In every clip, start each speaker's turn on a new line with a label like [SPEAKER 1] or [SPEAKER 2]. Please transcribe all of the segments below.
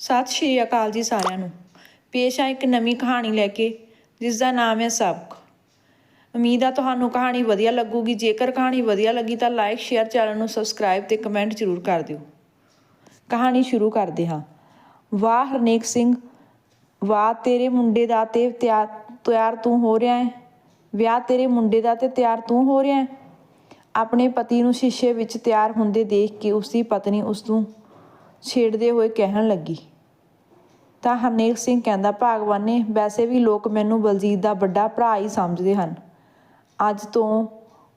[SPEAKER 1] ਸਤਿ ਸ਼੍ਰੀ ਅਕਾਲ ਜੀ ਸਾਰਿਆਂ ਨੂੰ। ਪੇਸ਼ ਆ ਇੱਕ ਨਵੀਂ ਕਹਾਣੀ ਲੈ ਕੇ ਜਿਸ ਦਾ ਨਾਮ ਹੈ ਸਬਕ। ਉਮੀਦ ਆ ਤੁਹਾਨੂੰ ਕਹਾਣੀ ਵਧੀਆ ਲੱਗੂਗੀ। ਜੇਕਰ ਕਹਾਣੀ ਵਧੀਆ ਲੱਗੀ ਤਾਂ ਲਾਈਕ ਸ਼ੇਅਰ, ਚੈਨਲ ਨੂੰ ਸਬਸਕ੍ਰਾਈਬ ਤੇ ਕਮੈਂਟ ਜ਼ਰੂਰ ਕਰ ਦਿਓ। ਕਹਾਣੀ ਸ਼ੁਰੂ ਕਰਦੇ ਹਾਂ। ਵਾਹ ਹਰਨੇਕ ਸਿੰਘ, ਵਾਹ ਤੇਰੇ ਮੁੰਡੇ ਦਾ ਤੇ ਤਿਆਰ ਤੂੰ ਹੋ ਰਿਹਾ ਹੈ। ਵਿਆਹ ਤੇਰੇ ਮੁੰਡੇ ਦਾ ਤੇ ਤਿਆਰ ਤੂੰ ਹੋ ਰਿਹਾ ਹੈ। ਆਪਣੇ ਪਤੀ ਨੂੰ ਸ਼ੀਸ਼ੇ ਵਿੱਚ ਤਿਆਰ ਹੁੰਦੇ ਦੇਖ ਕੇ ਉਸਦੀ ਪਤਨੀ ਉਸਨੂੰ ਛੇੜਦੇ ਹੋਏ ਕਹਿਣ ਲੱਗੀ। ਤਾਂ ਹਰਨੇਕ ਸਿੰਘ ਕਹਿੰਦਾ, ਭਾਗਵਾਨੇ, ਵੈਸੇ ਵੀ ਲੋਕ ਮੈਨੂੰ ਬਲਜੀਤ ਦਾ ਵੱਡਾ ਭਰਾ ਹੀ ਸਮਝਦੇ ਹਨ। ਅੱਜ ਤੋਂ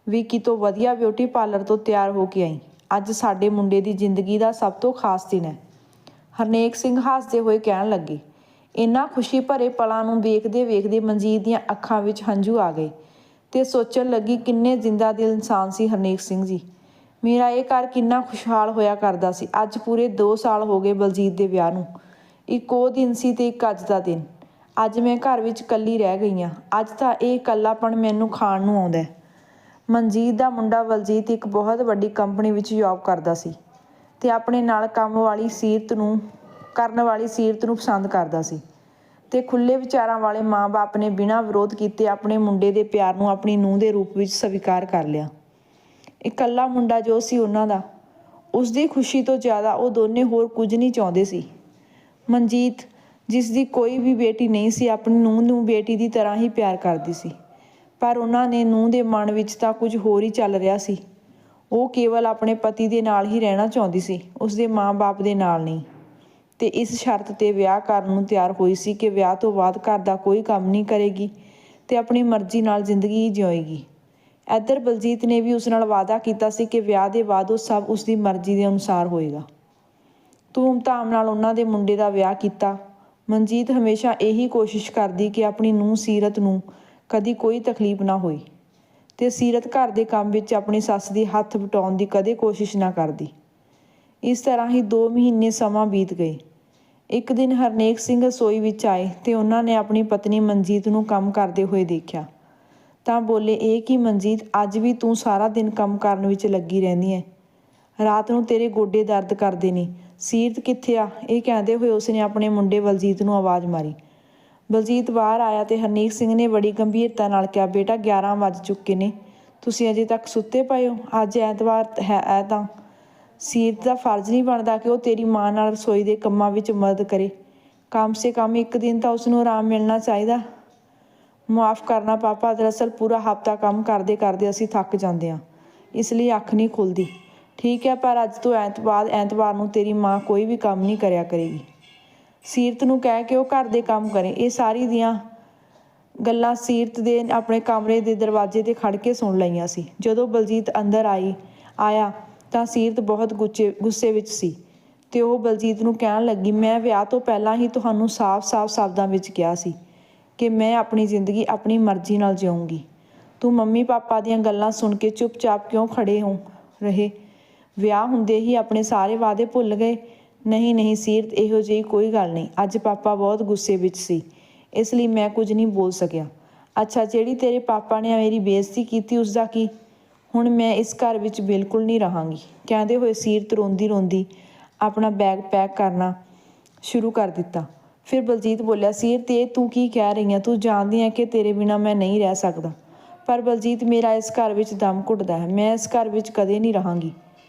[SPEAKER 1] ਵੀ ਕਿਤੋਂ ਵਧੀਆ ਬਿਊਟੀ ਪਾਰਲਰ ਤੋਂ ਤਿਆਰ ਹੋ ਕੇ ਆਈ। ਅੱਜ ਸਾਡੇ ਮੁੰਡੇ ਦੀ ਜ਼ਿੰਦਗੀ ਦਾ ਸਭ ਤੋਂ ਖਾਸ ਦਿਨ ਹੈ। ਹਰਨੇਕ ਸਿੰਘ ਹੱਸਦੇ ਹੋਏ ਕਹਿਣ ਲੱਗੇ। ਇਹਨਾਂ ਖੁਸ਼ੀ ਭਰੇ ਪਲਾਂ ਨੂੰ ਵੇਖਦੇ ਵੇਖਦੇ ਮਨਜੀਤ ਦੀਆਂ ਅੱਖਾਂ ਵਿੱਚ ਹੰਝੂ ਆ ਗਏ ਤੇ ਸੋਚਣ ਲੱਗੀ, ਕਿੰਨੇ ਜ਼ਿੰਦਾ ਦਿਲ ਇਨਸਾਨ ਸੀ ਹਰਨੇਕ ਸਿੰਘ ਜੀ। ਮੇਰਾ ਇਹ ਘਰ ਕਿੰਨਾ ਖੁਸ਼ਹਾਲ ਹੋਇਆ ਕਰਦਾ ਸੀ। ਅੱਜ ਪੂਰੇ 2 ਸਾਲ ਹੋ ਗਏ ਬਲਜੀਤ ਦੇ ਵਿਆਹ ਨੂੰ। ਇੱਕ ਉਹ ਦਿਨ ਸੀ ਤੇ ਇੱਕ ਅੱਜ ਦਾ ਦਿਨ। ਅੱਜ ਮੈਂ ਘਰ ਵਿੱਚ ਇਕੱਲੀ ਰਹਿ ਗਈ ਹਾਂ। ਅੱਜ ਤਾਂ ਇਹ ਇਕੱਲਾਪਣ ਮੈਨੂੰ ਖਾਣ ਨੂੰ ਆਉਂਦਾ ਹੈ। ਮਨਜੀਤ ਦਾ ਮੁੰਡਾ ਬਲਜੀਤ ਇੱਕ ਬਹੁਤ ਵੱਡੀ ਕੰਪਨੀ ਵਿੱਚ ਜੌਬ ਕਰਦਾ ਸੀ ਤੇ ਆਪਣੇ ਨਾਲ ਕਰਨ ਵਾਲੀ ਸੀਰਤ ਨੂੰ ਪਸੰਦ ਕਰਦਾ ਸੀ ਤੇ ਖੁੱਲ੍ਹੇ ਵਿਚਾਰਾਂ ਵਾਲੇ ਮਾਂ-ਬਾਪ ਨੇ ਬਿਨਾਂ ਵਿਰੋਧ ਕੀਤੇ ਆਪਣੇ ਮੁੰਡੇ ਦੇ ਪਿਆਰ ਨੂੰ ਆਪਣੀ ਨੂੰਹ ਦੇ ਰੂਪ ਵਿੱਚ ਸਵੀਕਾਰ ਕਰ ਲਿਆ। ਇਕੱਲਾ ਮੁੰਡਾ ਜੋ ਸੀ ਉਹਨਾਂ ਦਾ, ਉਸਦੀ ਖੁਸ਼ੀ ਤੋਂ ਜ਼ਿਆਦਾ ਉਹ ਦੋਨੇ ਹੋਰ ਕੁਝ ਨਹੀਂ ਚਾਹੁੰਦੇ ਸੀ। ਮਨਜੀਤ, ਜਿਸ ਦੀ ਕੋਈ ਵੀ ਬੇਟੀ ਨਹੀਂ ਸੀ, ਆਪਣੀ ਨੂੰਹ ਨੂੰ ਬੇਟੀ ਦੀ ਤਰ੍ਹਾਂ ਹੀ ਪਿਆਰ ਕਰਦੀ ਸੀ। ਪਰ ਉਹਨਾਂ ਨੇ ਨੂੰਹ ਦੇ ਮਨ ਵਿੱਚ ਤਾਂ ਕੁਝ ਹੋਰ ਹੀ ਚੱਲ ਰਿਹਾ ਸੀ। ਉਹ ਕੇਵਲ ਆਪਣੇ ਪਤੀ ਦੇ ਨਾਲ ਹੀ ਰਹਿਣਾ ਚਾਹੁੰਦੀ ਸੀ, ਉਸਦੇ ਮਾਂ-ਬਾਪ ਦੇ ਨਾਲ ਨਹੀਂ। ਤੇ ਇਸ ਸ਼ਰਤ 'ਤੇ ਵਿਆਹ ਕਰਨ ਨੂੰ ਤਿਆਰ ਹੋਈ ਸੀ ਕਿ ਵਿਆਹ ਤੋਂ ਬਾਅਦ ਘਰ ਦਾ ਕੋਈ ਕੰਮ ਨਹੀਂ ਕਰੇਗੀ ਤੇ ਆਪਣੀ ਮਰਜ਼ੀ ਨਾਲ ਜ਼ਿੰਦਗੀ ਜਿਊਏਗੀ। ਇੱਧਰ ਬਲਜੀਤ ਨੇ ਵੀ ਉਸ ਨਾਲ ਵਾਅਦਾ ਕੀਤਾ ਸੀ ਕਿ ਵਿਆਹ ਦੇ ਬਾਅਦ ਉਹ ਸਭ ਉਸਦੀ ਮਰਜ਼ੀ ਦੇ ਅਨੁਸਾਰ ਹੋਏਗਾ। ਧੂਮ-ਧਾਮ ਨਾਲ ਉਹਨਾਂ ਦੇ ਮੁੰਡੇ ਦਾ ਵਿਆਹ ਕੀਤਾ। ਮਨਜੀਤ ਹਮੇਸ਼ਾ ਇਹੀ ਕੋਸ਼ਿਸ਼ ਕਰਦੀ ਕਿ ਆਪਣੀ ਨੂੰਹ ਸੀਰਤ ਨੂੰ ਕਦੀ ਕੋਈ ਤਕਲੀਫ ਨਾ ਹੋਈ ਤੇ ਸੀਰਤ ਘਰ ਦੇ ਕੰਮ ਵਿੱਚ ਆਪਣੀ ਸੱਸ ਦੀ ਹੱਥ ਵਟਾਉਣ ਦੀ ਕਦੇ ਕੋਸ਼ਿਸ਼ ਨਾ ਕਰਦੀ। ਇਸ ਤਰ੍ਹਾਂ ਹੀ 2 ਮਹੀਨੇ ਸਮਾਂ ਬੀਤ ਗਏ। ਇੱਕ ਦਿਨ ਹਰਨੇਕ ਸਿੰਘ ਰਸੋਈ ਵਿੱਚ ਆਏ ਤੇ ਉਹਨਾਂ ਨੇ ਆਪਣੀ ਪਤਨੀ ਮਨਜੀਤ ਨੂੰ ਕੰਮ ਕਰਦੇ ਹੋਏ ਦੇਖਿਆ ਤਾਂ ਬੋਲੇ, ਇਹ ਕੀ ਮਨਜੀਤ, ਅੱਜ ਵੀ ਤੂੰ ਸਾਰਾ ਦਿਨ ਕੰਮ ਕਰਨ ਵਿੱਚ ਲੱਗੀ ਰਹਿੰਦੀ ਹੈ। ਰਾਤ ਨੂੰ ਤੇਰੇ ਗੋਡੇ ਦਰਦ ਕਰਦੇ ਨੇ। ਸੀਰਤ ਕਿੱਥੇ ਆ? ਇਹ ਕਹਿੰਦੇ ਹੋਏ ਉਸਨੇ ਆਪਣੇ ਮੁੰਡੇ ਬਲਜੀਤ ਨੂੰ ਆਵਾਜ਼ ਮਾਰੀ। ਬਲਜੀਤ ਬਾਹਰ ਆਇਆ ਤੇ ਹਰਨੇਕ ਸਿੰਘ ਨੇ ਬੜੀ ਗੰਭੀਰਤਾ ਨਾਲ ਕਿਹਾ, ਬੇਟਾ 11 ਵੱਜ ਚੁੱਕੇ ਨੇ, ਤੁਸੀਂ ਅਜੇ ਤੱਕ ਸੁੱਤੇ ਪਏ ਹੋ? ਅੱਜ ਐਤਵਾਰ ਹੈ ਤਾਂ ਸੀਰਤ ਦਾ ਫਰਜ਼ ਨਹੀਂ ਬਣਦਾ ਕਿ ਉਹ ਤੇਰੀ ਮਾਂ ਨਾਲ ਰਸੋਈ ਦੇ ਕੰਮਾਂ ਵਿੱਚ ਮਦਦ ਕਰੇ? ਕਮ ਸੇ ਕਮ ਇੱਕ ਦਿਨ ਤਾਂ ਉਸਨੂੰ ਆਰਾਮ ਮਿਲਣਾ ਚਾਹੀਦਾ। ਮੁਆਫ਼ ਕਰਨਾ ਪਾਪਾ, ਦਰਅਸਲ ਪੂਰਾ ਹਫ਼ਤਾ ਕੰਮ ਕਰਦੇ ਕਰਦੇ ਅਸੀਂ ਥੱਕ ਜਾਂਦੇ ਹਾਂ, ਇਸ ਲਈ ਅੱਖ ਨਹੀਂ ਖੁੱਲ੍ਹਦੀ। ਠੀਕ ਹੈ, ਪਰ ਅੱਜ ਤੋਂ ਐਤਵਾਰ ਨੂੰ ਤੇਰੀ ਮਾਂ ਕੋਈ ਵੀ ਕੰਮ ਨਹੀਂ ਕਰਿਆ ਕਰੇਗੀ। ਸੀਰਤ ਨੂੰ ਕਹਿ ਕੇ ਉਹ ਘਰ ਦੇ ਕੰਮ ਕਰੇ। ਇਹ ਸਾਰੀ ਦੀਆਂ ਗੱਲਾਂ ਸੀਰਤ ਦੇ ਆਪਣੇ ਕਮਰੇ ਦੇ ਦਰਵਾਜ਼ੇ 'ਤੇ ਖੜ੍ਹ ਕੇ ਸੁਣ ਲਈਆਂ ਸੀ। ਜਦੋਂ ਬਲਜੀਤ ਅੰਦਰ ਆਇਆ ਤਾਂ ਸੀਰਤ ਬਹੁਤ ਗੁੱਸੇ ਵਿੱਚ ਸੀ ਤੇ ਉਹ ਬਲਜੀਤ ਨੂੰ ਕਹਿਣ ਲੱਗੀ, ਮੈਂ ਵਿਆਹ ਤੋਂ ਪਹਿਲਾਂ ਹੀ ਤੁਹਾਨੂੰ ਸਾਫ਼-ਸਾਫ਼ ਸ਼ਬਦਾਂ ਵਿੱਚ ਕਿਹਾ ਸੀ ਕਿ ਮੈਂ ਆਪਣੀ ਜ਼ਿੰਦਗੀ ਆਪਣੀ ਮਰਜ਼ੀ ਨਾਲ ਜਿਊਂਗੀ। ਤੂੰ ਮੰਮੀ ਪਾਪਾ ਦੀਆਂ ਗੱਲਾਂ ਸੁਣ ਕੇ ਚੁੱਪ-ਚਾਪ ਕਿਉਂ ਖੜ੍ਹੇ ਰਹੇ? ਵਿਆਹ ਹੁੰਦੇ ਹੀ ਆਪਣੇ ਸਾਰੇ ਵਾਅਦੇ ਭੁੱਲ ਗਏ? ਨਹੀਂ ਸੀਰਤ, ਇਹੋ ਜਿਹੀ ਕੋਈ ਗੱਲ ਨਹੀਂ। ਅੱਜ ਪਾਪਾ ਬਹੁਤ ਗੁੱਸੇ ਵਿੱਚ ਸੀ, ਇਸ ਲਈ ਮੈਂ ਕੁਝ ਨਹੀਂ ਬੋਲ ਸਕਿਆ। ਅੱਛਾ, ਜਿਹੜੀ ਤੇਰੇ ਪਾਪਾ ਨੇ ਮੇਰੀ ਬੇਇੱਜ਼ਤੀ ਕੀਤੀ ਉਸਦਾ ਕੀ? ਹੁਣ ਮੈਂ ਇਸ ਘਰ ਵਿੱਚ ਬਿਲਕੁਲ ਨਹੀਂ ਰਹਾਂਗੀ। ਕਹਿੰਦੇ ਹੋਏ ਸੀਰਤ ਰੋਂਦੀ ਆਪਣਾ ਬੈਗ ਪੈਕ ਕਰਨਾ ਸ਼ੁਰੂ ਕਰ ਦਿੱਤਾ। ਫਿਰ ਬਲਜੀਤ ਬੋਲਿਆ, ਸੀਰਤ, ਇਹ ਤੂੰ ਕੀ ਕਹਿ ਰਹੀ ਹੈ? ਤੂੰ ਜਾਣਦੀ ਹੈ ਕਿ ਤੇਰੇ ਬਿਨਾਂ ਮੈਂ ਨਹੀਂ ਰਹਿ ਸਕਦਾ। ਪਰ ਬਲਜੀਤ, ਮੇਰਾ ਇਸ ਘਰ ਵਿੱਚ ਦਮ ਘੁੱਟਦਾ ਹੈ। ਮੈਂ ਇਸ ਘਰ ਵਿੱਚ ਕਦੇ ਨਹੀਂ ਰਹਾਂਗੀ।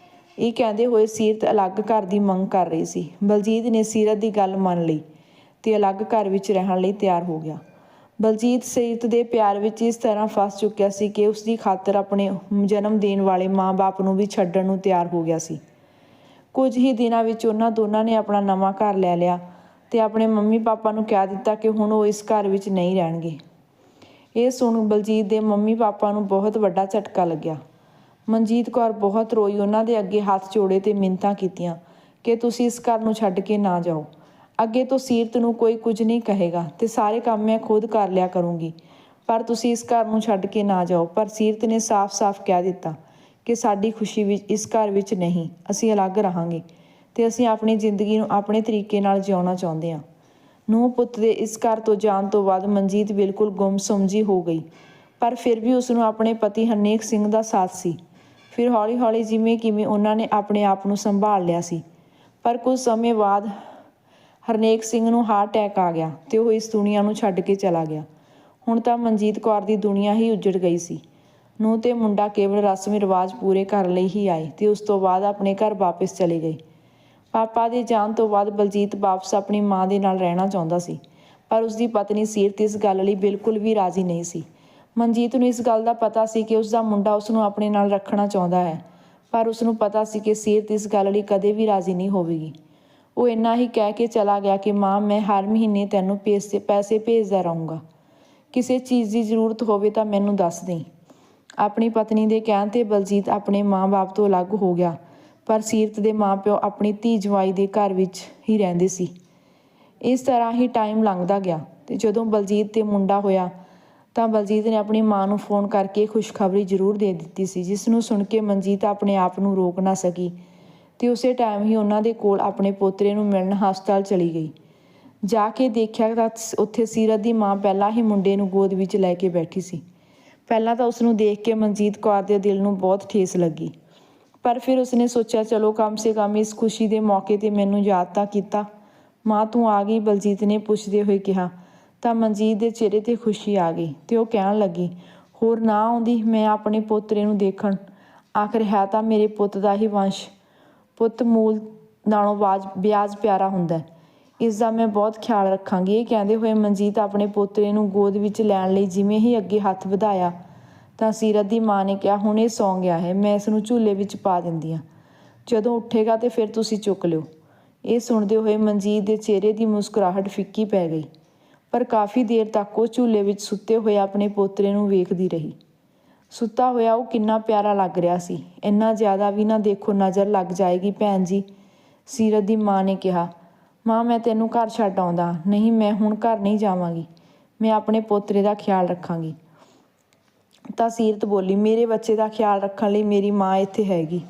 [SPEAKER 1] ਇਹ ਕਹਿੰਦੇ ਹੋਏ ਸੀਰਤ ਅਲੱਗ ਘਰ ਦੀ ਮੰਗ ਕਰ ਰਹੀ ਸੀ। ਬਲਜੀਤ ਨੇ ਸੀਰਤ ਦੀ ਗੱਲ ਮੰਨ ਲਈ ਤੇ ਅਲੱਗ ਘਰ ਵਿੱਚ ਰਹਿਣ ਲਈ ਤਿਆਰ ਹੋ ਗਿਆ। ਬਲਜੀਤ ਸੀਰਤ ਦੇ ਪਿਆਰ ਵਿੱਚ ਇਸ ਤਰ੍ਹਾਂ ਫਸ ਚੁੱਕਿਆ ਸੀ ਕਿ ਉਸਦੀ ਖਾਤਰ ਆਪਣੇ ਜਨਮ ਦੇਣ ਵਾਲੇ ਮਾਂ-ਬਾਪ ਨੂੰ ਵੀ ਛੱਡਣ ਨੂੰ ਤਿਆਰ ਹੋ ਗਿਆ ਸੀ। ਕੁਝ ਹੀ ਦਿਨਾਂ ਵਿੱਚ ਉਹਨਾਂ ਦੋਨਾਂ ਨੇ ਆਪਣਾ ਨਵਾਂ ਘਰ ਲੈ ਲਿਆ ਤੇ ਆਪਣੇ ਮੰਮੀ ਪਾਪਾ ਨੂੰ ਕਹਿ ਦਿੱਤਾ ਕਿ ਹੁਣ ਉਹ ਇਸ ਘਰ ਵਿੱਚ ਨਹੀਂ ਰਹਿਣਗੇ। ਇਹ ਸੁਣ ਬਲਜੀਤ ਦੇ ਮੰਮੀ ਪਾਪਾ ਨੂੰ ਬਹੁਤ ਵੱਡਾ ਝਟਕਾ ਲੱਗਿਆ। ਮਨਜੀਤ ਕੌਰ ਬਹੁਤ ਰੋਈ, ਉਹਨਾਂ ਦੇ ਅੱਗੇ ਹੱਥ ਜੋੜੇ ਤੇ ਮਿੰਨਤਾਂ ਕੀਤੀਆਂ ਕਿ ਤੁਸੀਂ ਇਸ ਘਰ ਨੂੰ ਛੱਡ ਕੇ ਨਾ ਜਾਓ। ਅੱਗੇ ਤੋਂ ਸੀਰਤ ਨੂੰ ਕੋਈ ਕੁਝ ਨਹੀਂ ਕਹੇਗਾ ਤੇ ਸਾਰੇ ਕੰਮ ਮੈਂ ਖੁਦ ਕਰ ਲਿਆ ਕਰੂੰਗੀ, ਪਰ ਤੁਸੀਂ ਇਸ ਘਰ ਨੂੰ ਛੱਡ ਕੇ ਨਾ ਜਾਓ। ਪਰ ਸੀਰਤ ਨੇ ਸਾਫ਼-ਸਾਫ਼ ਕਹਿ ਦਿੱਤਾ ਕਿ ਸਾਡੀ ਖੁਸ਼ੀ ਵਿੱਚ ਇਸ ਘਰ ਵਿੱਚ ਨਹੀਂ, ਅਸੀਂ ਅਲੱਗ ਰਹਾਂਗੇ ਤੇ ਅਸੀਂ ਆਪਣੀ ਜ਼ਿੰਦਗੀ ਨੂੰ ਆਪਣੇ ਤਰੀਕੇ ਨਾਲ ਜਿਉਣਾ ਚਾਹੁੰਦੇ ਹਾਂ। ਨੂੰਹ ਪੁੱਤ ਦੇ ਇਸ ਘਰ ਤੋਂ ਜਾਣ ਤੋਂ ਬਾਅਦ ਮਨਜੀਤ ਬਿਲਕੁਲ ਗੁੰਮ-ਸੁੰਮ ਜਿਹੀ ਹੋ ਗਈ, ਪਰ ਫਿਰ ਵੀ ਉਸਨੂੰ ਆਪਣੇ ਪਤੀ ਹਰਨੇਕ ਸਿੰਘ ਦਾ ਸਾਥ ਸੀ। ਫਿਰ ਹੌਲੀ-ਹੌਲੀ ਜਿਵੇਂ ਕਿਵੇਂ ਉਹਨਾਂ ਨੇ ਆਪਣੇ ਆਪ ਨੂੰ ਸੰਭਾਲ ਲਿਆ ਸੀ। ਪਰ ਕੁਝ ਸਮੇਂ ਬਾਅਦ ਹਰਨੇਕ ਸਿੰਘ ਨੂੰ ਹਾਰਟ ਅਟੈਕ ਆ ਗਿਆ ਤੇ ਉਹ ਇਸ ਦੁਨੀਆ ਨੂੰ ਛੱਡ ਕੇ ਚਲਾ ਗਿਆ। ਹੁਣ ਤਾਂ ਮਨਜੀਤ ਕੌਰ ਦੀ ਦੁਨੀਆ ਹੀ ਉੱਜੜ ਗਈ ਸੀ। ਨੂੰਹ ਤੇ ਮੁੰਡਾ ਕੇਵਲ ਰਸਮੀ ਰਿਵਾਜ ਪੂਰੇ ਕਰਨ ਲਈ ਹੀ ਆਏ ਤੇ ਉਸ ਤੋਂ ਬਾਅਦ ਆਪਣੇ ਘਰ ਵਾਪਸ ਚਲੇ ਗਏ। ਪਾਪਾ ਦੇ ਜਾਣ ਤੋਂ ਬਾਅਦ ਬਲਜੀਤ ਵਾਪਸ ਆਪਣੀ ਮਾਂ ਦੇ ਨਾਲ ਰਹਿਣਾ ਚਾਹੁੰਦਾ ਸੀ, ਪਰ ਉਸਦੀ ਪਤਨੀ ਸੀਰਤ ਇਸ ਗੱਲ ਲਈ ਬਿਲਕੁਲ ਵੀ ਰਾਜ਼ੀ ਨਹੀਂ ਸੀ। ਮਨਜੀਤ ਨੂੰ ਇਸ ਗੱਲ ਦਾ ਪਤਾ ਸੀ ਕਿ ਉਸਦਾ ਮੁੰਡਾ ਉਸਨੂੰ ਆਪਣੇ ਨਾਲ ਰੱਖਣਾ ਚਾਹੁੰਦਾ ਹੈ, ਪਰ ਉਸਨੂੰ ਪਤਾ ਸੀ ਕਿ ਸੀਰਤ ਇਸ ਗੱਲ ਲਈ ਕਦੇ ਵੀ ਰਾਜ਼ੀ ਨਹੀਂ ਹੋਵੇਗੀ। ਉਹ ਇੰਨਾ ਹੀ ਕਹਿ ਕੇ ਚਲਾ ਗਿਆ ਕਿ ਮਾਂ, ਮੈਂ ਹਰ ਮਹੀਨੇ ਤੈਨੂੰ ਪੈਸੇ ਭੇਜਦਾ ਰਹੂੰਗਾ। ਕਿਸੇ ਚੀਜ਼ ਦੀ ਜ਼ਰੂਰਤ ਹੋਵੇ ਤਾਂ ਮੈਨੂੰ ਦੱਸ ਦੇਈਂ। ਆਪਣੀ ਪਤਨੀ ਦੇ ਕਹਿਣ 'ਤੇ ਬਲਜੀਤ ਆਪਣੇ ਮਾਂ-ਬਾਪ ਤੋਂ ਅਲੱਗ ਹੋ ਗਿਆ, ਪਰ ਸੀਰਤ ਦੇ ਮਾਂ-ਪਿਓ ਆਪਣੀ ਧੀ ਜਵਾਈ ਦੇ ਘਰ ਵਿੱਚ ਹੀ ਰਹਿੰਦੇ ਸੀ। ਇਸ ਤਰ੍ਹਾਂ ਹੀ ਟਾਈਮ ਲੰਘਦਾ ਗਿਆ ਤੇ ਜਦੋਂ ਬਲਜੀਤ ਤੇ ਮੁੰਡਾ ਹੋਇਆ ਤਾਂ ਬਲਜੀਤ ਨੇ ਆਪਣੀ ਮਾਂ ਨੂੰ ਫੋਨ ਕਰਕੇ ਖੁਸ਼ਖਬਰੀ ਜ਼ਰੂਰ ਦੇ ਦਿੱਤੀ ਸੀ, ਜਿਸ ਨੂੰ ਸੁਣ ਕੇ ਮਨਜੀਤ ਆਪਣੇ ਆਪ ਨੂੰ ਰੋਕ ਨਾ ਸਕੀ ਤੇ ਉਸੇ ਟਾਈਮ ਹੀ ਉਹਨਾਂ ਦੇ ਕੋਲ ਆਪਣੇ ਪੋਤਰੇ ਨੂੰ ਮਿਲਣ ਹਸਪਤਾਲ ਚਲੀ ਗਈ। ਜਾ ਕੇ ਦੇਖਿਆ ਤਾਂ ਉੱਥੇ ਸੀਰਤ ਦੀ ਮਾਂ ਪਹਿਲਾਂ ਹੀ ਮੁੰਡੇ ਨੂੰ ਗੋਦ ਵਿੱਚ ਲੈ ਕੇ ਬੈਠੀ ਸੀ। ਪਹਿਲਾਂ ਤਾਂ ਉਸਨੂੰ ਦੇਖ ਕੇ ਮਨਜੀਤ ਕੌਰ ਦੇ ਦਿਲ ਨੂੰ ਬਹੁਤ ਠੇਸ ਲੱਗੀ, ਪਰ ਫਿਰ ਉਸਨੇ ਸੋਚਿਆ, ਚਲੋ ਕਮ ਸੇ ਕਮ ਇਸ ਖੁਸ਼ੀ ਦੇ ਮੌਕੇ 'ਤੇ ਮੈਨੂੰ ਯਾਦ ਤਾਂ ਕੀਤਾ। ਮਾਂ ਤੂੰ ਆ ਗਈ? ਬਲਜੀਤ ਨੇ ਪੁੱਛਦੇ ਹੋਏ ਕਿਹਾ ਤਾਂ ਮਨਜੀਤ ਦੇ ਚਿਹਰੇ 'ਤੇ ਖੁਸ਼ੀ ਆ ਗਈ ਤੇ ਉਹ ਕਹਿਣ ਲੱਗੀ, ਹੋਰ ਨਾ ਆਉਂਦੀ ਮੈਂ ਆਪਣੇ ਪੋਤਰੇ ਨੂੰ ਦੇਖਣ। ਆਖਰ ਹੈ ਤਾਂ ਮੇਰੇ ਪੁੱਤ ਦਾ ਹੀ ਵੰਸ਼। ਪੁੱਤ ਮੂਲ ਨਾਲੋਂ ਵਿਆਜ ਪਿਆਰਾ ਹੁੰਦਾ, ਇਸ ਦਾ ਮੈਂ ਬਹੁਤ ਖਿਆਲ ਰੱਖਾਂਗੀ। ਇਹ ਕਹਿੰਦੇ ਹੋਏ ਮਨਜੀਤ ਆਪਣੇ ਪੋਤਰੇ ਨੂੰ ਗੋਦ ਵਿੱਚ ਲੈਣ ਲਈ ਜਿਵੇਂ ਹੀ ਅੱਗੇ ਹੱਥ ਵਧਾਇਆ ਤਾਂ ਸੀਰਤ ਦੀ ਮਾਂ ਨੇ ਕਿਹਾ, ਹੁਣ ਇਹ ਸੌਂ ਗਿਆ ਹੈ, ਮੈਂ ਇਸ ਨੂੰ ਝੂਲੇ ਵਿੱਚ ਪਾ ਦਿੰਦੀ ਹਾਂ, ਜਦੋਂ ਉੱਠੇਗਾ ਤੇ ਫਿਰ ਤੁਸੀਂ ਚੁੱਕ ਲਿਓ। ਇਹ ਸੁਣਦੇ ਹੋਏ ਮਨਜੀਤ ਦੇ ਚਿਹਰੇ ਦੀ ਮੁਸਕਰਾਹਟ ਫਿੱਕੀ ਪੈ ਗਈ, ਪਰ ਕਾਫੀ ਦੇਰ ਤੱਕ ਉਹ ਝੂਲੇ ਵਿੱਚ ਸੁੱਤੇ ਹੋਏ ਆਪਣੇ ਪੋਤਰੇ ਨੂੰ ਵੇਖਦੀ ਰਹੀ। ਸੁੱਤਾ ਹੋਇਆ ਉਹ ਕਿੰਨਾ ਪਿਆਰਾ ਲੱਗ ਰਿਹਾ ਸੀ। ਇੰਨਾ ਜ਼ਿਆਦਾ ਵੀ ਨਾ ਦੇਖੋ, ਨਜ਼ਰ ਲੱਗ ਜਾਏਗੀ ਭੈਣ ਜੀ, ਸੀਰਤ ਦੀ ਮਾਂ ਨੇ ਕਿਹਾ। ਮਾਂ ਮੈਂ ਤੈਨੂੰ ਘਰ ਛੱਡ ਆਉਂਦਾ। ਨਹੀਂ, ਮੈਂ ਹੁਣ ਘਰ ਨਹੀਂ ਜਾਵਾਂਗੀ, ਮੈਂ ਆਪਣੇ ਪੋਤਰੇ ਦਾ ਖਿਆਲ ਰੱਖਾਂਗੀ। ਤਾਂ ਸੀਰਤ ਬੋਲੀ, ਮੇਰੇ ਬੱਚੇ ਦਾ ਖਿਆਲ ਰੱਖਣ ਲਈ ਮੇਰੀ ਮਾਂ ਇੱਥੇ ਹੈਗੀ,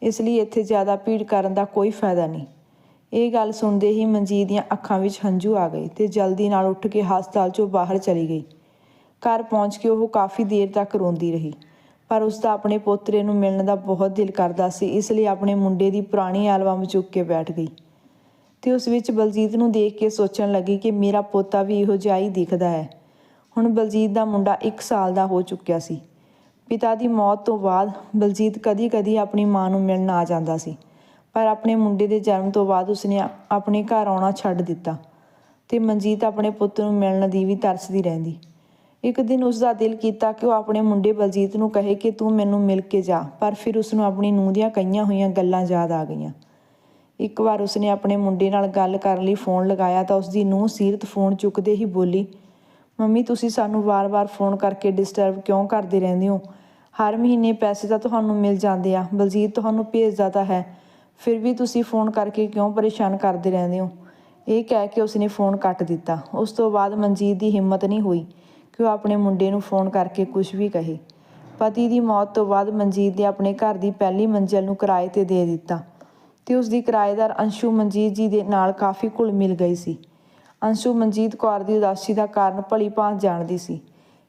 [SPEAKER 1] ਇਸ ਲਈ ਇੱਥੇ ਜ਼ਿਆਦਾ ਭੀੜ ਕਰਨ ਦਾ ਕੋਈ ਫਾਇਦਾ ਨਹੀਂ। ਇਹ ਗੱਲ ਸੁਣਦੇ ਹੀ ਮਨਜੀਤ ਦੀਆਂ ਅੱਖਾਂ ਵਿੱਚ ਹੰਝੂ ਆ ਗਏ ਤੇ ਜਲਦੀ ਨਾਲ ਉੱਠ ਕੇ ਹਸਪਤਾਲ 'ਚੋਂ ਬਾਹਰ ਚਲੀ ਗਈ। ਘਰ ਪਹੁੰਚ ਕੇ ਉਹ ਕਾਫੀ ਦੇਰ ਤੱਕ ਰੋਂਦੀ ਰਹੀ, ਪਰ ਉਸਦਾ ਆਪਣੇ ਪੋਤਰੇ ਨੂੰ ਮਿਲਣ ਦਾ ਬਹੁਤ ਦਿਲ ਕਰਦਾ ਸੀ, ਇਸ ਲਈ ਆਪਣੇ ਮੁੰਡੇ ਦੀ ਪੁਰਾਣੀ ਐਲਬਮ ਚੁੱਕ ਕੇ ਬੈਠ ਗਈ ਤੇ ਉਸ ਵਿੱਚ ਬਲਜੀਤ ਨੂੰ ਦੇਖ ਕੇ ਸੋਚਣ ਲੱਗੀ ਕਿ ਮੇਰਾ ਪੋਤਾ ਵੀ ਇਹੋ ਜਿਹਾ ਹੀ ਦਿਖਦਾ ਹੈ। ਹੁਣ ਬਲਜੀਤ ਦਾ ਮੁੰਡਾ 1 ਸਾਲ ਦਾ ਹੋ ਚੁੱਕਿਆ ਸੀ। ਪਿਤਾ ਦੀ ਮੌਤ ਤੋਂ ਬਾਅਦ ਬਲਜੀਤ ਕਦੀ-ਕਦੀ ਆਪਣੀ ਮਾਂ ਨੂੰ ਮਿਲਣ ਆ ਜਾਂਦਾ ਸੀ, ਪਰ ਆਪਣੇ ਮੁੰਡੇ ਦੇ ਜਨਮ ਤੋਂ ਬਾਅਦ ਉਸਨੇ ਆਪਣੇ ਘਰ ਆਉਣਾ ਛੱਡ ਦਿੱਤਾ ਤੇ ਮਨਜੀਤ ਆਪਣੇ ਪੁੱਤ ਨੂੰ ਮਿਲਣ ਦੀ ਵੀ ਤਰਸਦੀ ਰਹਿੰਦੀ। ਇੱਕ ਦਿਨ ਉਸਦਾ ਦਿਲ ਕੀਤਾ ਕਿ ਉਹ ਆਪਣੇ ਮੁੰਡੇ ਬਲਜੀਤ ਨੂੰ ਕਹੇ ਕਿ ਤੂੰ ਮੈਨੂੰ ਮਿਲ ਕੇ ਜਾ, ਪਰ ਫਿਰ ਉਸਨੂੰ ਆਪਣੀ ਨੂੰਹ ਦੀਆਂ ਕਹੀਆਂ ਹੋਈਆਂ ਗੱਲਾਂ ਯਾਦ ਆ ਗਈਆਂ। ਇੱਕ ਵਾਰ ਉਸਨੇ ਆਪਣੇ ਮੁੰਡੇ ਨਾਲ ਗੱਲ ਕਰਨ ਲਈ ਫੋਨ ਲਗਾਇਆ ਤਾਂ ਉਸਦੀ ਨੂੰਹ ਸੀਰਤ ਫੋਨ ਚੁੱਕਦੇ ਹੀ ਬੋਲੀ, ਮੰਮੀ ਤੁਸੀਂ ਸਾਨੂੰ ਵਾਰ-ਵਾਰ ਫੋਨ ਕਰਕੇ ਡਿਸਟਰਬ ਕਿਉਂ ਕਰਦੇ ਰਹਿੰਦੇ ਹੋ? ਹਰ ਮਹੀਨੇ ਪੈਸੇ ਤਾਂ ਤੁਹਾਨੂੰ ਮਿਲ ਜਾਂਦੇ ਆ, ਬਲਜੀਤ ਤੁਹਾਨੂੰ ਭੇਜਦਾ ਤਾਂ ਹੈ, ਫਿਰ ਵੀ ਤੁਸੀਂ ਫੋਨ ਕਰਕੇ ਕਿਉਂ ਪਰੇਸ਼ਾਨ ਕਰਦੇ ਰਹਿੰਦੇ ਹੋ? ਇਹ ਕਹਿ ਕੇ ਉਸਨੇ ਫੋਨ ਕੱਟ ਦਿੱਤਾ। ਉਸ ਤੋਂ ਬਾਅਦ ਮਨਜੀਤ ਦੀ ਹਿੰਮਤ ਨਹੀਂ ਹੋਈ ਕਿ ਉਹ ਆਪਣੇ ਮੁੰਡੇ ਨੂੰ ਫੋਨ ਕਰਕੇ ਕੁਝ ਵੀ ਕਹੇ। ਪਤੀ ਦੀ ਮੌਤ ਤੋਂ ਬਾਅਦ ਮਨਜੀਤ ਨੇ ਆਪਣੇ ਘਰ ਦੀ ਪਹਿਲੀ ਮੰਜ਼ਿਲ ਨੂੰ ਕਿਰਾਏ 'ਤੇ ਦੇ ਦਿੱਤਾ ਤੇ ਉਸਦੀ ਕਿਰਾਏਦਾਰ ਅੰਸ਼ੂ ਮਨਜੀਤ ਜੀ ਦੇ ਨਾਲ ਕਾਫੀ ਘੁਲ ਮਿਲ ਗਈ ਸੀ। ਅੰਸ਼ੂ ਮਨਜੀਤ ਕੌਰ ਦੀ ਉਦਾਸੀ ਦਾ ਕਾਰਨ ਭਲੀ ਭਾਂਤ ਜਾਣਦੀ ਸੀ,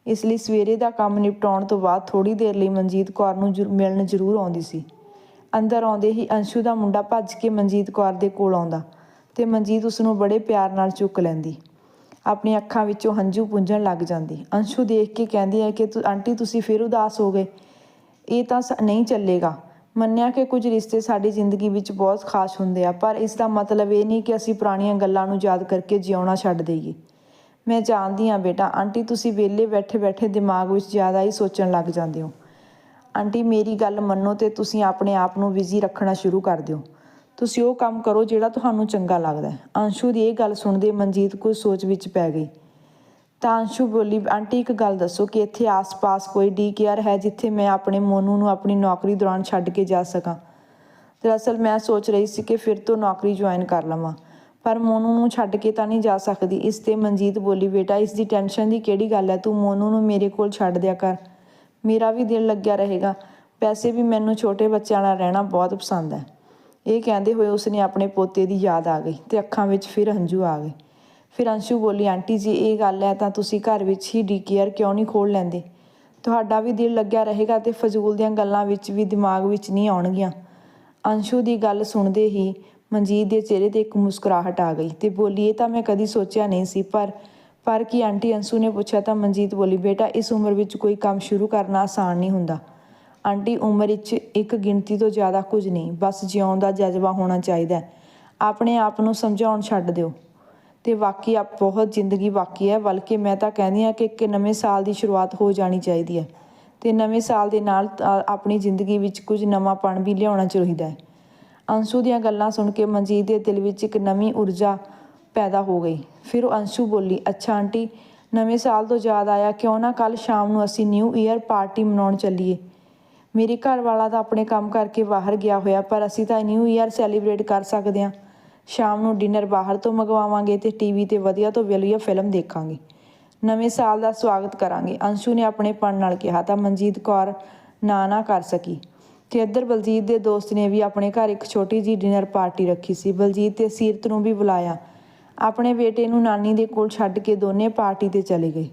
[SPEAKER 1] ਇਸ ਲਈ ਸਵੇਰੇ ਦਾ ਕੰਮ ਨਿਪਟਾਉਣ ਤੋਂ ਬਾਅਦ ਥੋੜ੍ਹੀ ਦੇਰ ਲਈ ਮਨਜੀਤ ਕੌਰ ਨੂੰ ਮਿਲਣ ਜ਼ਰੂਰ ਆਉਂਦੀ ਸੀ। ਅੰਦਰ ਆਉਂਦੇ ਹੀ ਅੰਸ਼ੂ ਦਾ ਮੁੰਡਾ ਭੱਜ ਕੇ ਮਨਜੀਤ ਕੌਰ ਦੇ ਕੋਲ ਆਉਂਦਾ ਤੇ ਮਨਜੀਤ ਉਸਨੂੰ ਬੜੇ ਪਿਆਰ ਨਾਲ ਚੁੱਕ ਲੈਂਦੀ। ਆਪਣੀ ਅੱਖਾਂ ਵਿੱਚੋਂ ਹੰਝੂ ਪੁੰਝਣ ਲੱਗ ਜਾਂਦੀ। ਅੰਸ਼ੂ ਦੇਖ ਕੇ ਕਹਿੰਦੀ ਹੈ ਕਿ ਆਂਟੀ ਤੁਸੀਂ ਫਿਰ ਉਦਾਸ ਹੋ ਗਏ, ਇਹ ਤਾਂ ਨਹੀਂ ਚੱਲੇਗਾ। ਮੰਨਿਆ ਕਿ ਕੁਝ ਰਿਸ਼ਤੇ ਸਾਡੀ ਜ਼ਿੰਦਗੀ ਵਿੱਚ ਬਹੁਤ ਖਾਸ ਹੁੰਦੇ ਆ, ਪਰ ਇਸ ਦਾ ਮਤਲਬ ਇਹ ਨਹੀਂ ਕਿ ਅਸੀਂ ਪੁਰਾਣੀਆਂ ਗੱਲਾਂ ਨੂੰ ਯਾਦ ਕਰਕੇ ਜਿਉਣਾ ਛੱਡ ਦੇਈਏ। ਮੈਂ ਜਾਣਦੀ ਹਾਂ ਬੇਟਾ, ਆਂਟੀ ਤੁਸੀਂ ਵਿਹਲੇ ਬੈਠੇ-ਬੈਠੇ ਦਿਮਾਗ ਵਿੱਚ ਜ਼ਿਆਦਾ ਹੀ ਸੋਚਣ ਲੱਗ ਜਾਂਦੇ ਹੋ। ਆਂਟੀ ਮੇਰੀ ਗੱਲ ਮੰਨੋ ਤੇ ਤੁਸੀਂ ਆਪਣੇ ਆਪ ਨੂੰ ਬਿਜ਼ੀ ਰੱਖਣਾ ਸ਼ੁਰੂ ਕਰ ਦਿਓ। ਤੁਸੀਂ ਉਹ ਕੰਮ ਕਰੋ ਜਿਹੜਾ ਤੁਹਾਨੂੰ ਚੰਗਾ ਲੱਗਦਾ। ਅੰਸ਼ੂ ਦੀ ਇਹ ਗੱਲ ਸੁਣਦੇ ਮਨਜੀਤ ਕੁਝ ਸੋਚ ਵਿੱਚ ਪੈ ਗਈ ਤਾਂ ਅੰਸ਼ੂ ਬੋਲੀ, ਆਂਟੀ ਇੱਕ ਗੱਲ ਦੱਸੋ ਕਿ ਇੱਥੇ ਆਸ-ਪਾਸ ਕੋਈ ਡੀ ਕੇਅਰ ਹੈ ਜਿੱਥੇ ਮੈਂ ਆਪਣੇ ਮੋਨੂ ਨੂੰ ਆਪਣੀ ਨੌਕਰੀ ਦੌਰਾਨ ਛੱਡ ਕੇ ਜਾ ਸਕਾਂ? ਦਰਅਸਲ ਮੈਂ ਸੋਚ ਰਹੀ ਸੀ ਕਿ ਫਿਰ ਤੋਂ ਨੌਕਰੀ ਜੁਆਇਨ ਕਰ ਲਵਾਂ, ਪਰ ਮੋਨੂ ਨੂੰ ਛੱਡ ਕੇ ਤਾਂ ਨਹੀਂ ਜਾ ਸਕਦੀ। ਇਸ 'ਤੇ ਮਨਜੀਤ ਬੋਲੀ, ਬੇਟਾ ਇਸ ਦੀ ਟੈਨਸ਼ਨ ਦੀ ਕਿਹੜੀ ਗੱਲ ਹੈ, ਤੂੰ ਮੋਨੂ ਨੂੰ ਮੇਰੇ ਕੋਲ ਛੱਡ ਦਿਆ ਕਰ, ਮੇਰਾ ਵੀ ਦਿਲ ਲੱਗਿਆ ਰਹੇਗਾ। ਵੈਸੇ ਵੀ ਮੈਨੂੰ ਛੋਟੇ ਬੱਚਿਆਂ ਨਾਲ ਰਹਿਣਾ ਬਹੁਤ ਪਸੰਦ ਹੈ। ਇਹ ਕਹਿੰਦੇ ਹੋਏ ਉਸਨੇ ਆਪਣੇ ਪੋਤੇ ਦੀ ਯਾਦ ਆ ਗਈ ਤੇ ਅੱਖਾਂ ਵਿੱਚ ਫਿਰ ਹੰਝੂ ਆ ਗਏ। ਫਿਰ ਅੰਸ਼ੂ ਬੋਲੀ, ਆਂਟੀ ਜੀ ਇਹ ਗੱਲ ਹੈ ਤਾਂ ਤੁਸੀਂ ਘਰ ਵਿੱਚ ਹੀ ਡੀ ਕੇਅਰ ਕਿਉਂ ਨਹੀਂ ਖੋਲ੍ਹ ਲੈਂਦੇ? ਤੁਹਾਡਾ ਵੀ ਦਿਲ ਲੱਗਿਆ ਰਹੇਗਾ ਤੇ ਫਜ਼ੂਲ ਦੀਆਂ ਗੱਲਾਂ ਵਿੱਚ ਵੀ ਦਿਮਾਗ ਵਿੱਚ ਨਹੀਂ ਆਉਣਗੀਆਂ। ਅੰਸ਼ੂ ਦੀ ਗੱਲ ਸੁਣਦੇ ਹੀ ਮਨਜੀਤ ਦੇ ਚਿਹਰੇ 'ਤੇ ਇੱਕ ਮੁਸਕਰਾਹਟ ਆ ਗਈ ਤੇ ਬੋਲੀ, ਇਹ ਤਾਂ ਮੈਂ ਕਦੀ ਸੋਚਿਆ ਨਹੀਂ ਸੀ। ਪਰ ਕੀ ਆਂਟੀ, ਅੰਸ਼ੂ ਨੇ ਪੁੱਛਿਆ ਤਾਂ ਮਨਜੀਤ ਬੋਲੀ, ਬੇਟਾ ਇਸ ਉਮਰ ਵਿੱਚ ਕੋਈ ਕੰਮ ਸ਼ੁਰੂ ਕਰਨਾ ਆਸਾਨ ਨਹੀਂ ਹੁੰਦਾ। ਆਂਟੀ, ਉਮਰ ਵਿੱਚ ਇੱਕ ਗਿਣਤੀ ਤੋਂ ਜ਼ਿਆਦਾ ਕੁਝ ਨਹੀਂ, ਬਸ ਜਿਉਣ ਦਾ ਜਜ਼ਬਾ ਹੋਣਾ ਚਾਹੀਦਾ। ਆਪਣੇ ਆਪ ਨੂੰ ਸਮਝਾਉਣ ਛੱਡ ਦਿਓ ਤੇ ਬਾਕੀ ਬਹੁਤ ਜ਼ਿੰਦਗੀ ਬਾਕੀ ਹੈ। ਬਲਕਿ ਮੈਂ ਤਾਂ ਕਹਿੰਦੀ ਹਾਂ ਕਿ ਇੱਕ ਨਵੇਂ ਸਾਲ ਦੀ ਸ਼ੁਰੂਆਤ ਹੋ ਜਾਣੀ ਚਾਹੀਦੀ ਹੈ ਤੇ ਨਵੇਂ ਸਾਲ ਦੇ ਨਾਲ ਆਪਣੀ ਜ਼ਿੰਦਗੀ ਵਿੱਚ ਕੁਝ ਨਵਾਂਪਣ ਵੀ ਲਿਆਉਣਾ ਚਾਹੀਦਾ ਹੈ। ਅੰਸ਼ੂ ਦੀਆਂ ਗੱਲਾਂ ਸੁਣ ਕੇ ਮਨਜੀਤ ਦੇ ਦਿਲ ਵਿੱਚ ਇੱਕ ਨਵੀਂ ਊਰਜਾ ਪੈਦਾ ਹੋ ਗਈ। ਫਿਰ ਉਹ ਅੰਸ਼ੂ ਬੋਲੀ, ਅੱਛਾ ਆਂਟੀ, ਨਵੇਂ ਸਾਲ ਤੋਂ ਯਾਦ ਆਇਆ, ਕਿਉਂ ਨਾ ਕੱਲ੍ਹ ਸ਼ਾਮ ਨੂੰ ਅਸੀਂ ਨਿਊ ਈਅਰ ਪਾਰਟੀ ਮਨਾਉਣ ਚੱਲੀਏ। ਮੇਰੇ ਘਰ ਵਾਲਾ ਤਾਂ ਆਪਣੇ ਕੰਮ ਕਰਕੇ ਬਾਹਰ ਗਿਆ ਹੋਇਆ, ਪਰ ਅਸੀਂ ਤਾਂ ਨਿਊ ਈਅਰ ਸੈਲੀਬ੍ਰੇਟ ਕਰ ਸਕਦੇ ਹਾਂ। ਸ਼ਾਮ ਨੂੰ ਡਿਨਰ ਬਾਹਰ ਤੋਂ ਮੰਗਵਾਵਾਂਗੇ ਤੇ ਟੀਵੀ 'ਤੇ ਵਧੀਆ ਤੋਂ ਵਧੀਆ ਫਿਲਮ ਦੇਖਾਂਗੇ। ਨਵੇਂ ਸਾਲ ਦਾ ਸਵਾਗਤ ਕਰਾਂਗੇ, ਅੰਸ਼ੂ ਨੇ ਆਪਣੇ ਪਣ ਨਾਲ ਕਿਹਾ ਤਾਂ ਮਨਜੀਤ ਕੌਰ ਨਾ ਕਰ ਸਕੀ। ਤੇ ਇੱਧਰ ਬਲਜੀਤ ਦੇ ਦੋਸਤ ਨੇ ਵੀ ਆਪਣੇ ਘਰ ਇੱਕ ਛੋਟੀ ਜਿਹੀ ਡਿਨਰ ਪਾਰਟੀ ਰੱਖੀ ਸੀ। ਬਲਜੀਤ ਤੇ ਸੀਰਤ ਨੂੰ ਵੀ ਬੁਲਾਇਆ। ਆਪਣੇ ਬੇਟੇ ਨੂੰ ਨਾਨੀ ਦੇ ਕੋਲ ਛੱਡ ਕੇ ਦੋਨੇ ਪਾਰਟੀ 'ਤੇ ਚਲੇ ਗਏ।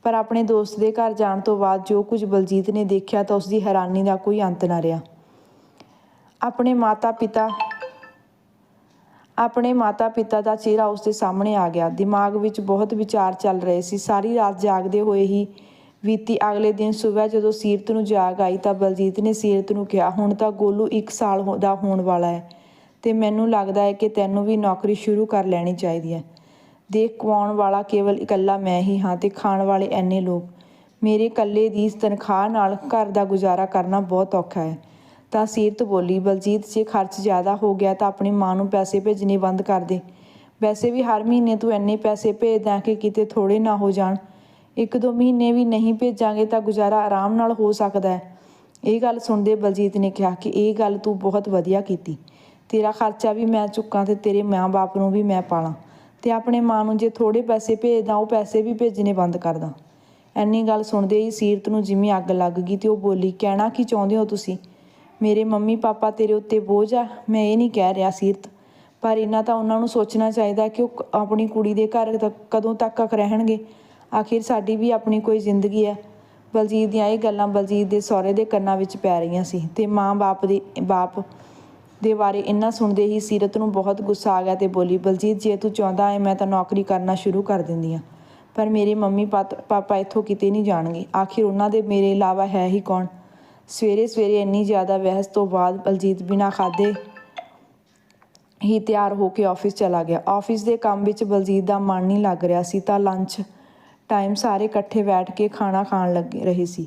[SPEAKER 1] ਪਰ ਆਪਣੇ ਦੋਸਤ ਦੇ ਘਰ ਜਾਣ ਤੋਂ ਬਾਅਦ ਜੋ ਕੁਝ ਬਲਜੀਤ ਨੇ ਦੇਖਿਆ ਤਾਂ ਉਸਦੀ ਹੈਰਾਨੀ ਦਾ ਕੋਈ ਅੰਤ ਨਾ ਰਿਹਾ। ਆਪਣੇ ਮਾਤਾ ਪਿਤਾ ਦਾ ਚਿਹਰਾ ਉਸਦੇ ਸਾਹਮਣੇ ਆ ਗਿਆ। ਦਿਮਾਗ ਵਿੱਚ ਬਹੁਤ ਵਿਚਾਰ ਚੱਲ ਰਹੇ ਸੀ। ਸਾਰੀ ਰਾਤ ਜਾਗਦੇ ਹੋਏ ਹੀ ਬੀਤੀ। ਅਗਲੇ ਦਿਨ ਸਵੇਰ ਜਦੋਂ ਸੀਰਤ ਨੂੰ ਜਾਗ ਆਈ ਤਾਂ ਬਲਜੀਤ ਨੇ ਸੀਰਤ ਨੂੰ ਕਿਹਾ, ਹੁਣ ਤਾਂ ਗੋਲੂ 1 ਸਾਲ ਦਾ ਹੋਣ ਵਾਲਾ ਹੈ ਤੇ ਮੈਨੂੰ ਲੱਗਦਾ ਹੈ ਕਿ ਤੈਨੂੰ ਵੀ ਨੌਕਰੀ ਸ਼ੁਰੂ ਕਰ ਲੈਣੀ ਚਾਹੀਦੀ ਹੈ। ਦੇਖ, ਕਮਾਉਣ ਵਾਲਾ ਕੇਵਲ ਇਕੱਲਾ ਮੈਂ ਹੀ ਹਾਂ ਤੇ ਖਾਣ ਵਾਲੇ ਇੰਨੇ ਲੋਕ। ਮੇਰੇ ਇਕੱਲੇ ਦੀ ਤਨਖਾਹ ਨਾਲ ਘਰ ਦਾ ਗੁਜ਼ਾਰਾ ਕਰਨਾ ਬਹੁਤ ਔਖਾ ਹੈ। ਤਾਂ ਸੀਰਤ ਬੋਲੀ, ਬਲਜੀਤ, ਜੇ ਖਰਚ ਜ਼ਿਆਦਾ ਹੋ ਗਿਆ ਤਾਂ ਆਪਣੀ ਮਾਂ ਨੂੰ ਪੈਸੇ ਭੇਜਣੇ ਬੰਦ ਕਰ ਦੇ। ਵੈਸੇ ਵੀ ਹਰ ਮਹੀਨੇ ਤੂੰ ਇੰਨੇ ਪੈਸੇ ਭੇਜਦਾ ਕਿ ਕਿਤੇ ਥੋੜ੍ਹੇ ਨਾ ਹੋ ਜਾਣ। 1-2 ਮਹੀਨੇ ਵੀ ਨਹੀਂ ਭੇਜਾਂਗੇ ਤਾਂ ਗੁਜ਼ਾਰਾ ਆਰਾਮ ਨਾਲ ਹੋ ਸਕਦਾ ਹੈ। ਇਹ ਗੱਲ ਸੁਣਦੇ ਬਲਜੀਤ ਨੇ ਕਿਹਾ ਕਿ ਇਹ ਗੱਲ ਤੂੰ ਬਹੁਤ ਵਧੀਆ ਕੀਤੀ। ਤੇਰਾ ਖਰਚਾ ਵੀ ਮੈਂ ਚੁੱਕਾਂ ਤੇ ਤੇਰੇ ਮਾਂ-ਬਾਪ ਨੂੰ ਵੀ ਮੈਂ ਪਾਲਾਂ ਤੇ ਆਪਣੇ ਮਾਂ ਨੂੰ ਜੇ ਥੋੜ੍ਹੇ ਪੈਸੇ ਭੇਜਦਾ ਉਹ ਪੈਸੇ ਵੀ ਭੇਜਣੇ ਬੰਦ ਕਰਦਾ। ਇੰਨੀ ਗੱਲ ਸੁਣਦੇ ਹੀ ਸੀਰਤ ਨੂੰ ਜਿਵੇਂ ਅੱਗ ਲੱਗ ਗਈ ਤੇ ਉਹ ਬੋਲੀ, ਕਹਿਣਾ ਕੀ ਚਾਹੁੰਦੇ ਹੋ ਤੁਸੀਂ? ਮੇਰੇ ਮੰਮੀ ਪਾਪਾ ਤੇਰੇ ਉੱਤੇ ਬੋਝ ਆ? ਮੈਂ ਇਹ ਨਹੀਂ ਕਹਿ ਰਿਹਾ ਸੀਰਤ, ਪਰ ਇਹਨਾਂ ਤਾਂ ਉਹਨਾਂ ਨੂੰ ਸੋਚਣਾ ਚਾਹੀਦਾ ਕਿ ਉਹ ਆਪਣੀ ਕੁੜੀ ਦੇ ਘਰ ਕਦੋਂ ਤੱਕ ਰਹਿਣਗੇ। ਆਖਿਰ ਸਾਡੀ ਵੀ ਆਪਣੀ ਕੋਈ ਜ਼ਿੰਦਗੀ ਹੈ। ਬਲਜੀਤ ਦੀਆਂ ਇਹ ਗੱਲਾਂ ਬਲਜੀਤ ਦੇ ਸਹੁਰੇ ਦੇ ਕੰਨਾਂ ਵਿੱਚ ਪੈ ਰਹੀਆਂ ਸੀ ਤੇ ਬਾਪ ਦੇ ਬਾਰੇ ਇੰਨਾ ਸੁਣਦੇ ਹੀ ਸੀਰਤ ਨੂੰ ਬਹੁਤ ਗੁੱਸਾ ਆ ਗਿਆ ਤੇ ਬੋਲੀ, ਬਲਜੀਤ, ਜੇ ਤੂੰ ਚਾਹੁੰਦਾ ਹੈ ਮੈਂ ਤਾਂ ਨੌਕਰੀ ਕਰਨਾ ਸ਼ੁਰੂ ਕਰ ਦਿੰਦੀ ਹਾਂ, ਪਰ ਮੇਰੇ ਮੰਮੀ ਪਾਪਾ ਇੱਥੋਂ ਕਿਤੇ ਨਹੀਂ ਜਾਣਗੇ। ਆਖਿਰ ਉਹਨਾਂ ਦੇ ਮੇਰੇ ਇਲਾਵਾ ਹੈ ਹੀ ਕੌਣ? ਸਵੇਰੇ ਇੰਨੀ ਜ਼ਿਆਦਾ ਬਹਿਸ ਤੋਂ ਬਾਅਦ ਬਲਜੀਤ ਬਿਨਾਂ ਖਾਧੇ ਹੀ ਤਿਆਰ ਹੋ ਕੇ ਆਫਿਸ ਚਲਾ ਗਿਆ। ਆਫਿਸ ਦੇ ਕੰਮ ਵਿੱਚ ਬਲਜੀਤ ਦਾ ਮਨ ਨਹੀਂ ਲੱਗ ਰਿਹਾ ਸੀ ਤਾਂ ਲੰਚ ਟਾਈਮ ਸਾਰੇ ਇਕੱਠੇ ਬੈਠ ਕੇ ਖਾਣਾ ਖਾਣ ਲੱਗ ਰਹੇ ਸੀ,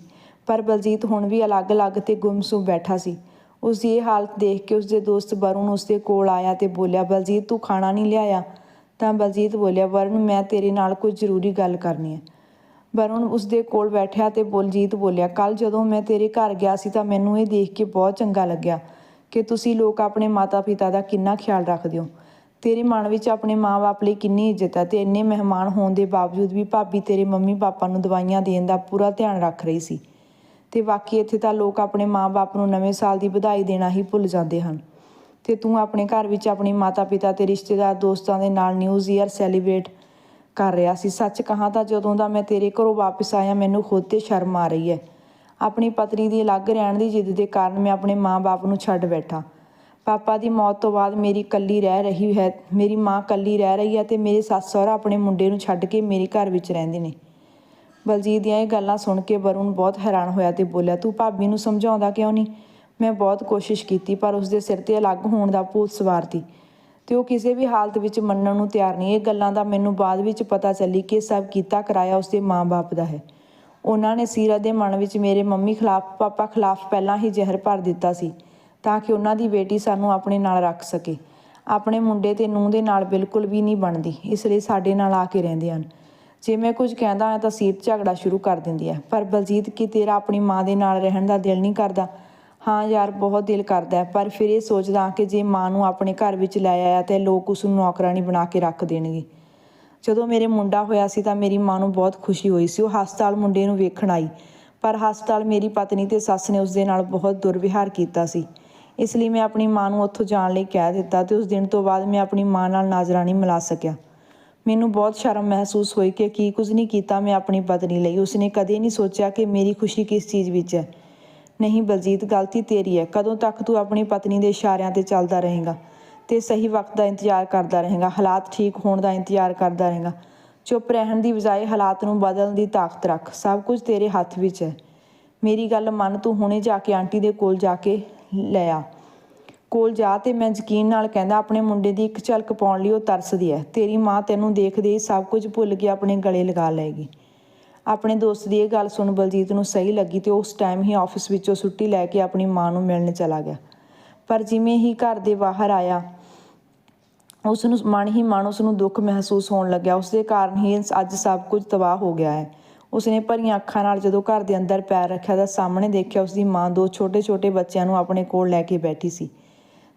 [SPEAKER 1] ਪਰ ਬਲਜੀਤ ਹੁਣ ਵੀ ਅਲੱਗ-ਅਲੱਗ ਤੇ ਗੁੰਮਸੁੰਮ ਬੈਠਾ ਸੀ। ਉਸਦੀ ਇਹ ਹਾਲਤ ਦੇਖ ਕੇ ਉਸਦੇ ਦੋਸਤ ਵਰੁਣ ਉਸਦੇ ਕੋਲ ਆਇਆ ਤੇ ਬੋਲਿਆ, ਬਲਜੀਤ, ਤੂੰ ਖਾਣਾ ਨਹੀਂ ਲਿਆਇਆ? ਤਾਂ ਬਲਜੀਤ ਬੋਲਿਆ, ਵਰੁਣ, ਮੈਂ ਤੇਰੇ ਨਾਲ ਕੁਝ ਜ਼ਰੂਰੀ ਗੱਲ ਕਰਨੀ ਹੈ। ਵਰੁਣ ਉਸਦੇ ਕੋਲ ਬੈਠਿਆ ਤੇ ਬਲਜੀਤ ਬੋਲਿਆ, ਕੱਲ੍ਹ ਜਦੋਂ ਮੈਂ ਤੇਰੇ ਘਰ ਗਿਆ ਸੀ ਤਾਂ ਮੈਨੂੰ ਇਹ ਦੇਖ ਕੇ ਬਹੁਤ ਚੰਗਾ ਲੱਗਿਆ ਕਿ ਤੁਸੀਂ ਲੋਕ ਆਪਣੇ ਮਾਤਾ ਪਿਤਾ ਦਾ ਕਿੰਨਾ ਖਿਆਲ ਰੱਖਦੇ ਹੋ। ਤੇਰੇ ਮਨ ਵਿੱਚ ਆਪਣੇ ਮਾਂ-ਬਾਪ ਲਈ ਕਿੰਨੀ ਇੱਜ਼ਤ ਹੈ ਤੇ ਇੰਨੇ ਮਹਿਮਾਨ ਹੋਣ ਦੇ ਬਾਵਜੂਦ ਵੀ ਭਾਬੀ ਤੇਰੇ ਮੰਮੀ ਪਾਪਾ ਨੂੰ ਦਵਾਈਆਂ ਦੇਣ ਦਾ ਪੂਰਾ ਧਿਆਨ ਰੱਖ ਰਹੀ ਸੀ। ਤੇ ਬਾਕੀ ਇੱਥੇ ਤਾਂ ਲੋਕ ਆਪਣੇ ਮਾਂ-ਬਾਪ ਨੂੰ ਨਵੇਂ ਸਾਲ ਦੀ ਵਧਾਈ ਦੇਣਾ ਹੀ ਭੁੱਲ ਜਾਂਦੇ ਹਨ ਤੇ ਤੂੰ ਆਪਣੇ ਘਰ ਵਿੱਚ ਆਪਣੀ ਮਾਤਾ ਪਿਤਾ ਤੇ ਰਿਸ਼ਤੇਦਾਰ ਦੋਸਤਾਂ ਦੇ ਨਾਲ ਨਿਊ ਈਅਰ ਸੈਲੀਬ੍ਰੇਟ ਕਰ ਰਿਹਾ ਸੀ। ਸੱਚ ਕਹਾਂ ਤਾਂ ਜਦੋਂ ਦਾ ਮੈਂ ਤੇਰੇ ਘਰੋਂ ਵਾਪਸ ਆਇਆ ਮੈਨੂੰ ਖੁਦ 'ਤੇ ਸ਼ਰਮ ਆ ਰਹੀ ਹੈ। ਆਪਣੀ ਪਤਨੀ ਦੀ ਅਲੱਗ ਰਹਿਣ ਦੀ ਜਿੱਦ ਦੇ ਕਾਰਨ ਮੈਂ ਆਪਣੇ ਮਾਂ-ਬਾਪ ਨੂੰ ਛੱਡ ਬੈਠਾ। ਪਾਪਾ ਦੀ ਮੌਤ ਤੋਂ ਬਾਅਦ ਮੇਰੀ ਮਾਂ ਇਕੱਲੀ ਰਹਿ ਰਹੀ ਹੈ ਤੇ ਮੇਰੇ ਸੱਸ ਸਹੁਰਾ ਆਪਣੇ ਮੁੰਡੇ ਨੂੰ ਛੱਡ ਕੇ ਮੇਰੇ ਘਰ ਵਿੱਚ ਰਹਿੰਦੇ ਨੇ। ਬਲਜੀਤ ਦੀਆਂ ਇਹ ਗੱਲਾਂ ਸੁਣ ਕੇ ਵਰੁਣ ਬਹੁਤ ਹੈਰਾਨ ਹੋਇਆ ਤੇ ਬੋਲਿਆ, ਤੂੰ ਭਾਬੀ ਨੂੰ ਸਮਝਾਉਂਦਾ ਕਿਉਂ ਨਹੀਂ? ਮੈਂ ਬਹੁਤ ਕੋਸ਼ਿਸ਼ ਕੀਤੀ ਪਰ ਉਸਦੇ ਸਿਰ 'ਤੇ ਅਲੱਗ ਹੋਣ ਦਾ ਭੂਤ ਸਵਾਰ ਸੀ ਤੇ ਉਹ ਕਿਸੇ ਵੀ ਹਾਲਤ ਵਿੱਚ ਮੰਨਣ ਨੂੰ ਤਿਆਰ ਨਹੀਂ। ਇਹ ਗੱਲਾਂ ਦਾ ਮੈਨੂੰ ਬਾਅਦ ਵਿੱਚ ਪਤਾ ਚੱਲੀ ਕਿ ਸਭ ਕੀਤਾ ਕਰਾਇਆ ਉਸਦੇ ਮਾਂ-ਬਾਪ ਦਾ ਹੈ। ਉਹਨਾਂ ਨੇ ਸੀਰਤ ਦੇ ਮਨ ਵਿੱਚ ਮੇਰੇ ਮੰਮੀ ਪਾਪਾ ਖਿਲਾਫ ਪਹਿਲਾਂ ਹੀ ਜ਼ਹਿਰ ਭਰ ਦਿੱਤਾ ਸੀ ਤਾਂ ਕਿ ਉਹਨਾਂ ਦੀ ਬੇਟੀ ਸਾਨੂੰ ਆਪਣੇ ਨਾਲ ਰੱਖ ਸਕੇ। ਆਪਣੇ ਮੁੰਡੇ ਤੇ ਨੂੰਹ ਦੇ ਨਾਲ ਬਿਲਕੁਲ ਵੀ ਨਹੀਂ ਬਣਦੀ, ਇਸ ਲਈ ਸਾਡੇ ਨਾਲ ਆ ਕੇ ਰਹਿੰਦੇ ਹਨ। ਜੇ ਮੈਂ ਕੁਝ ਕਹਿੰਦਾ ਹਾਂ ਤਾਂ ਸੀਰਤ ਝਗੜਾ ਸ਼ੁਰੂ ਕਰ ਦਿੰਦੀ ਹੈ। ਪਰ ਬਲਜੀਤ, ਕੀ ਤੇਰਾ ਆਪਣੀ ਮਾਂ ਦੇ ਨਾਲ ਰਹਿਣ ਦਾ ਦਿਲ ਨਹੀਂ ਕਰਦਾ? ਹਾਂ ਯਾਰ, ਬਹੁਤ ਦਿਲ ਕਰਦਾ ਹੈ, ਪਰ ਫਿਰ ਇਹ ਸੋਚਦਾ ਕਿ ਜੇ ਮਾਂ ਨੂੰ ਆਪਣੇ ਘਰ ਵਿੱਚ ਲੈ ਆਇਆ ਤਾਂ ਲੋਕ ਉਸ ਨੂੰ ਨੌਕਰਾਨੀ ਬਣਾ ਕੇ ਰੱਖ ਦੇਣਗੇ। ਜਦੋਂ ਮੇਰੇ ਮੁੰਡਾ ਹੋਇਆ ਸੀ ਤਾਂ ਮੇਰੀ ਮਾਂ ਨੂੰ ਬਹੁਤ ਖੁਸ਼ੀ ਹੋਈ ਸੀ। ਉਹ ਹਸਪਤਾਲ ਮੁੰਡੇ ਨੂੰ ਵੇਖਣ ਆਈ, ਪਰ ਹਸਪਤਾਲ ਮੇਰੀ ਪਤਨੀ ਤੇ ਸੱਸ ਨੇ ਉਸਦੇ ਨਾਲ ਬਹੁਤ ਦੁਰਵਿਹਾਰ ਕੀਤਾ ਸੀ। ਇਸ ਲਈ ਮੈਂ ਆਪਣੀ ਮਾਂ ਨੂੰ ਉੱਥੋਂ ਜਾਣ ਲਈ ਕਹਿ ਦਿੱਤਾ ਤੇ ਉਸ ਦਿਨ ਤੋਂ ਬਾਅਦ ਮੈਂ ਆਪਣੀ ਮਾਂ ਨਾਲ ਨਜ਼ਰਾਂ ਨਹੀਂ ਮਿਲਾ ਸਕਿਆ। ਮੈਨੂੰ ਬਹੁਤ ਸ਼ਰਮ ਮਹਿਸੂਸ ਹੋਈ ਕਿ ਕੀ ਕੁਝ ਨਹੀਂ ਕੀਤਾ ਮੈਂ ਆਪਣੀ ਪਤਨੀ ਲਈ। ਉਸਨੇ ਕਦੇ ਨਹੀਂ ਸੋਚਿਆ ਕਿ ਮੇਰੀ ਖੁਸ਼ੀ ਕਿਸ ਚੀਜ਼ ਵਿੱਚ ਹੈ। ਨਹੀਂ ਬਲਜੀਤ, ਗਲਤੀ ਤੇਰੀ ਹੈ। ਕਦੋਂ ਤੱਕ ਤੂੰ ਆਪਣੀ ਪਤਨੀ ਦੇ ਇਸ਼ਾਰਿਆਂ 'ਤੇ ਚੱਲਦਾ ਰਹੇਗਾ ਤੇ ਸਹੀ ਵਕਤ ਦਾ ਇੰਤਜ਼ਾਰ ਕਰਦਾ ਰਹੇਗਾ, ਹਾਲਾਤ ਠੀਕ ਹੋਣ ਦਾ ਇੰਤਜ਼ਾਰ ਕਰਦਾ ਰਹੇਗਾ। ਚੁੱਪ ਰਹਿਣ ਦੀ ਬਜਾਏ ਹਾਲਾਤ ਨੂੰ ਬਦਲਣ ਦੀ ਤਾਕਤ ਰੱਖ। ਸਭ ਕੁਝ ਤੇਰੇ ਹੱਥ ਵਿੱਚ ਹੈ। ਮੇਰੀ ਗੱਲ ਮੰਨ, ਤੂੰ ਹੁਣੇ ਜਾ ਕੇ ਆਂਟੀ ਦੇ ਕੋਲ ਜਾ ਕੇ ਲੈ ਆ। ਕੋਲ ਜਾ ਤੇ ਮੈਂ ਯਕੀਨ ਨਾਲ ਕਹਿੰਦਾ, ਆਪਣੇ ਮੁੰਡੇ ਦੀ ਇੱਕ ਝਲਕ ਪਾਉਣ ਲਈ ਉਹ ਤਰਸਦੀ ਹੈ। ਤੇਰੀ ਮਾਂ ਤੈਨੂੰ ਦੇਖਦੇ ਹੀ ਸਭ ਕੁਝ ਭੁੱਲ ਕੇ ਆਪਣੇ ਗਲੇ ਲਗਾ ਲਏਗੀ। ਆਪਣੇ ਦੋਸਤ ਦੀ ਇਹ ਗੱਲ ਸੁਣ ਬਲਜੀਤ ਨੂੰ ਸਹੀ ਲੱਗੀ ਤੇ ਉਸ ਟਾਈਮ ਹੀ ਆਫਿਸ ਵਿੱਚੋਂ ਛੁੱਟੀ ਲੈ ਕੇ ਆਪਣੀ ਮਾਂ ਨੂੰ ਮਿਲਣ ਚਲਾ ਗਿਆ। ਪਰ ਜਿਵੇਂ ਹੀ ਘਰ ਦੇ ਬਾਹਰ ਆਇਆ, ਉਸ ਨੂੰ ਮਨ ਉਸ ਨੂੰ ਦੁੱਖ ਮਹਿਸੂਸ ਹੋਣ ਲੱਗਿਆ। ਉਸਦੇ ਕਾਰਨ ਹੀ ਅੱਜ ਸਭ ਕੁਝ ਤਬਾਹ ਹੋ ਗਿਆ ਹੈ। ਉਸਨੇ ਭਰੀਆਂ ਅੱਖਾਂ ਨਾਲ ਜਦੋਂ ਘਰ ਦੇ ਅੰਦਰ ਪੈਰ ਰੱਖਿਆ ਤਾਂ ਸਾਹਮਣੇ ਦੇਖਿਆ ਉਸਦੀ ਮਾਂ 2 ਛੋਟੇ-ਛੋਟੇ ਬੱਚਿਆਂ ਨੂੰ ਆਪਣੇ ਕੋਲ ਲੈ ਕੇ ਬੈਠੀ ਸੀ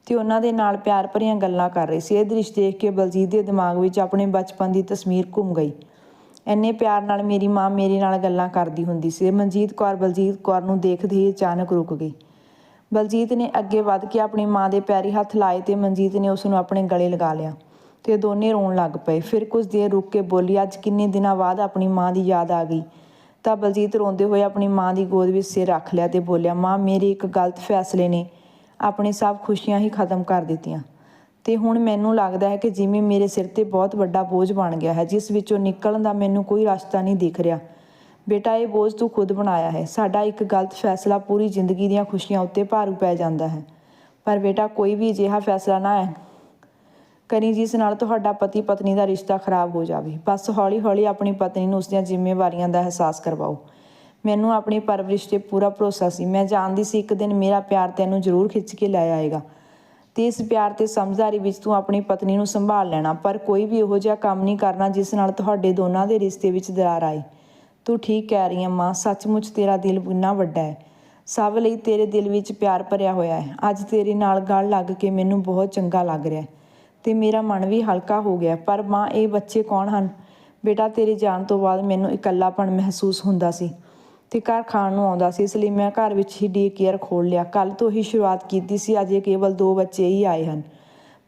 [SPEAKER 1] ਤੇ ਉਹਨਾਂ ਦੇ ਨਾਲ ਪਿਆਰ ਭਰੀਆਂ ਗੱਲਾਂ ਕਰ ਰਹੀ ਸੀ। ਇਹ ਦ੍ਰਿਸ਼ ਦੇਖ ਕੇ ਬਲਜੀਤ ਦੇ ਦਿਮਾਗ ਵਿੱਚ ਆਪਣੇ ਬਚਪਨ ਦੀ ਤਸਵੀਰ ਘੁੰਮ ਗਈ। ਇੰਨੇ ਪਿਆਰ ਨਾਲ ਮੇਰੀ ਮਾਂ ਮੇਰੇ ਨਾਲ ਗੱਲਾਂ ਕਰਦੀ ਹੁੰਦੀ ਸੀ। ਮਨਜੀਤ ਕੌਰ ਬਲਜੀਤ ਕੌਰ ਨੂੰ ਦੇਖਦੇ ਹੀ ਅਚਾਨਕ ਰੁਕ ਗਈ। ਬਲਜੀਤ ਨੇ ਅੱਗੇ ਵੱਧ ਕੇ ਆਪਣੀ ਮਾਂ ਦੇ ਪੈਰੀ ਹੱਥ ਲਾਏ ਤੇ ਮਨਜੀਤ ਨੇ ਉਸ ਨੂੰ ਆਪਣੇ ਗਲੇ ਲਗਾ ਲਿਆ ਤੇ ਦੋਨੇ ਰੋਣ ਲੱਗ ਪਏ। ਫਿਰ ਕੁਝ ਦੇਰ ਰੁਕ ਕੇ ਬੋਲੀ, ਅੱਜ ਕਿੰਨੇ ਦਿਨਾਂ ਬਾਅਦ ਆਪਣੀ ਮਾਂ ਦੀ ਯਾਦ ਆ ਗਈ। ਤਾਂ ਬਲਜੀਤ ਰੋਂਦੇ ਹੋਏ ਆਪਣੀ ਮਾਂ ਦੀ ਗੋਦ ਵਿੱਚ ਸਿਰ ਰੱਖ ਲਿਆ ਤੇ ਬੋਲਿਆ, ਮਾਂ, ਮੇਰੇ ਇੱਕ ਗਲਤ ਫੈਸਲੇ ਨੇ ਆਪਣੀ ਸਭ ਖੁਸ਼ੀਆਂ ਹੀ ਖਤਮ ਕਰ ਦਿੱਤੀਆਂ ਤੇ ਹੁਣ ਮੈਨੂੰ ਲੱਗਦਾ ਹੈ ਕਿ ਜਿਵੇਂ ਮੇਰੇ ਸਿਰ ਤੇ ਬਹੁਤ ਵੱਡਾ ਬੋਝ ਬਣ ਗਿਆ ਹੈ, ਜਿਸ ਵਿੱਚੋਂ ਨਿਕਲਣ ਦਾ ਮੈਨੂੰ ਕੋਈ ਰਸਤਾ ਨਹੀਂ ਦਿਖ ਰਿਹਾ। ਬੇਟਾ, ਇਹ ਬੋਝ ਤੂੰ ਖੁਦ ਬਣਾਇਆ ਹੈ। ਸਾਡਾ ਇੱਕ ਗਲਤ ਫੈਸਲਾ ਪੂਰੀ ਜ਼ਿੰਦਗੀ ਦੀਆਂ ਖੁਸ਼ੀਆਂ ਉੱਤੇ ਭਾਰੂ ਪੈ ਜਾਂਦਾ ਹੈ। ਪਰ ਬੇਟਾ, ਕੋਈ ਵੀ ਅਜਿਹਾ ਫੈਸਲਾ ਨਾ ਕਰੀ ਜਿਸ ਨਾਲ ਤੁਹਾਡਾ ਪਤੀ ਪਤਨੀ ਦਾ ਰਿਸ਼ਤਾ ਖਰਾਬ ਹੋ ਜਾਵੇ। ਬਸ ਹੌਲੀ-ਹੌਲੀ ਆਪਣੀ ਪਤਨੀ ਨੂੰ ਉਸਦੀਆਂ ਜ਼ਿੰਮੇਵਾਰੀਆਂ ਦਾ ਅਹਿਸਾਸ ਕਰਵਾਓ। ਮੈਨੂੰ ਆਪਣੀ ਪਰਵਰਿਸ਼ 'ਤੇ ਪੂਰਾ ਭਰੋਸਾ ਸੀ। ਮੈਂ ਜਾਣਦੀ ਸੀ ਇੱਕ ਦਿਨ ਮੇਰਾ ਪਿਆਰ ਤੈਨੂੰ ਜ਼ਰੂਰ ਖਿੱਚ ਕੇ ਲੈ ਆਏਗਾ ਤੇ ਇਸ ਪਿਆਰ ਤੇ ਸਮਝਦਾਰੀ ਵਿੱਚ ਤੂੰ ਆਪਣੀ ਪਤਨੀ ਨੂੰ ਸੰਭਾਲ ਲੈਣਾ। ਪਰ ਕੋਈ ਵੀ ਇਹੋ ਜਿਹਾ ਕੰਮ ਨਹੀਂ ਕਰਨਾ ਜਿਸ ਨਾਲ ਤੁਹਾਡੇ ਦੋਨਾਂ ਦੇ ਰਿਸ਼ਤੇ ਵਿੱਚ ਦਰਾਰ ਆਏ। ਤੂੰ ਠੀਕ ਕਹਿ ਰਹੀ ਹੈ ਮਾਂ, ਸੱਚਮੁੱਚ ਤੇਰਾ ਦਿਲ ਇੰਨਾ ਵੱਡਾ ਹੈ। ਸਭ ਲਈ ਤੇਰੇ ਦਿਲ ਵਿੱਚ ਪਿਆਰ ਭਰਿਆ ਹੋਇਆ ਹੈ। ਅੱਜ ਤੇਰੇ ਨਾਲ ਗਲ ਲੱਗ ਕੇ ਮੈਨੂੰ ਬਹੁਤ ਚੰਗਾ ਲੱਗ ਰਿਹਾ ਤੇ ਮੇਰਾ ਮਨ ਵੀ ਹਲਕਾ ਹੋ ਗਿਆ। ਪਰ ਮਾਂ, ਇਹ ਬੱਚੇ ਕੌਣ ਹਨ? ਬੇਟਾ, ਤੇਰੇ ਜਾਣ ਤੋਂ ਬਾਅਦ ਮੈਨੂੰ ਇਕੱਲਾਪਣ ਮਹਿਸੂਸ ਹੁੰਦਾ ਸੀ ਤੇ ਘਰ ਖਾਣ ਨੂੰ ਆਉਂਦਾ ਸੀ, ਇਸ ਲਈ ਮੈਂ ਘਰ ਵਿੱਚ ਹੀ ਡੇ ਕੇਅਰ ਖੋਲ੍ਹ ਲਿਆ। ਕੱਲ੍ਹ ਤੋਂ ਹੀ ਸ਼ੁਰੂਆਤ ਕੀਤੀ ਸੀ। ਅਜੇ ਕੇਵਲ 2 ਬੱਚੇ ਹੀ ਆਏ ਹਨ,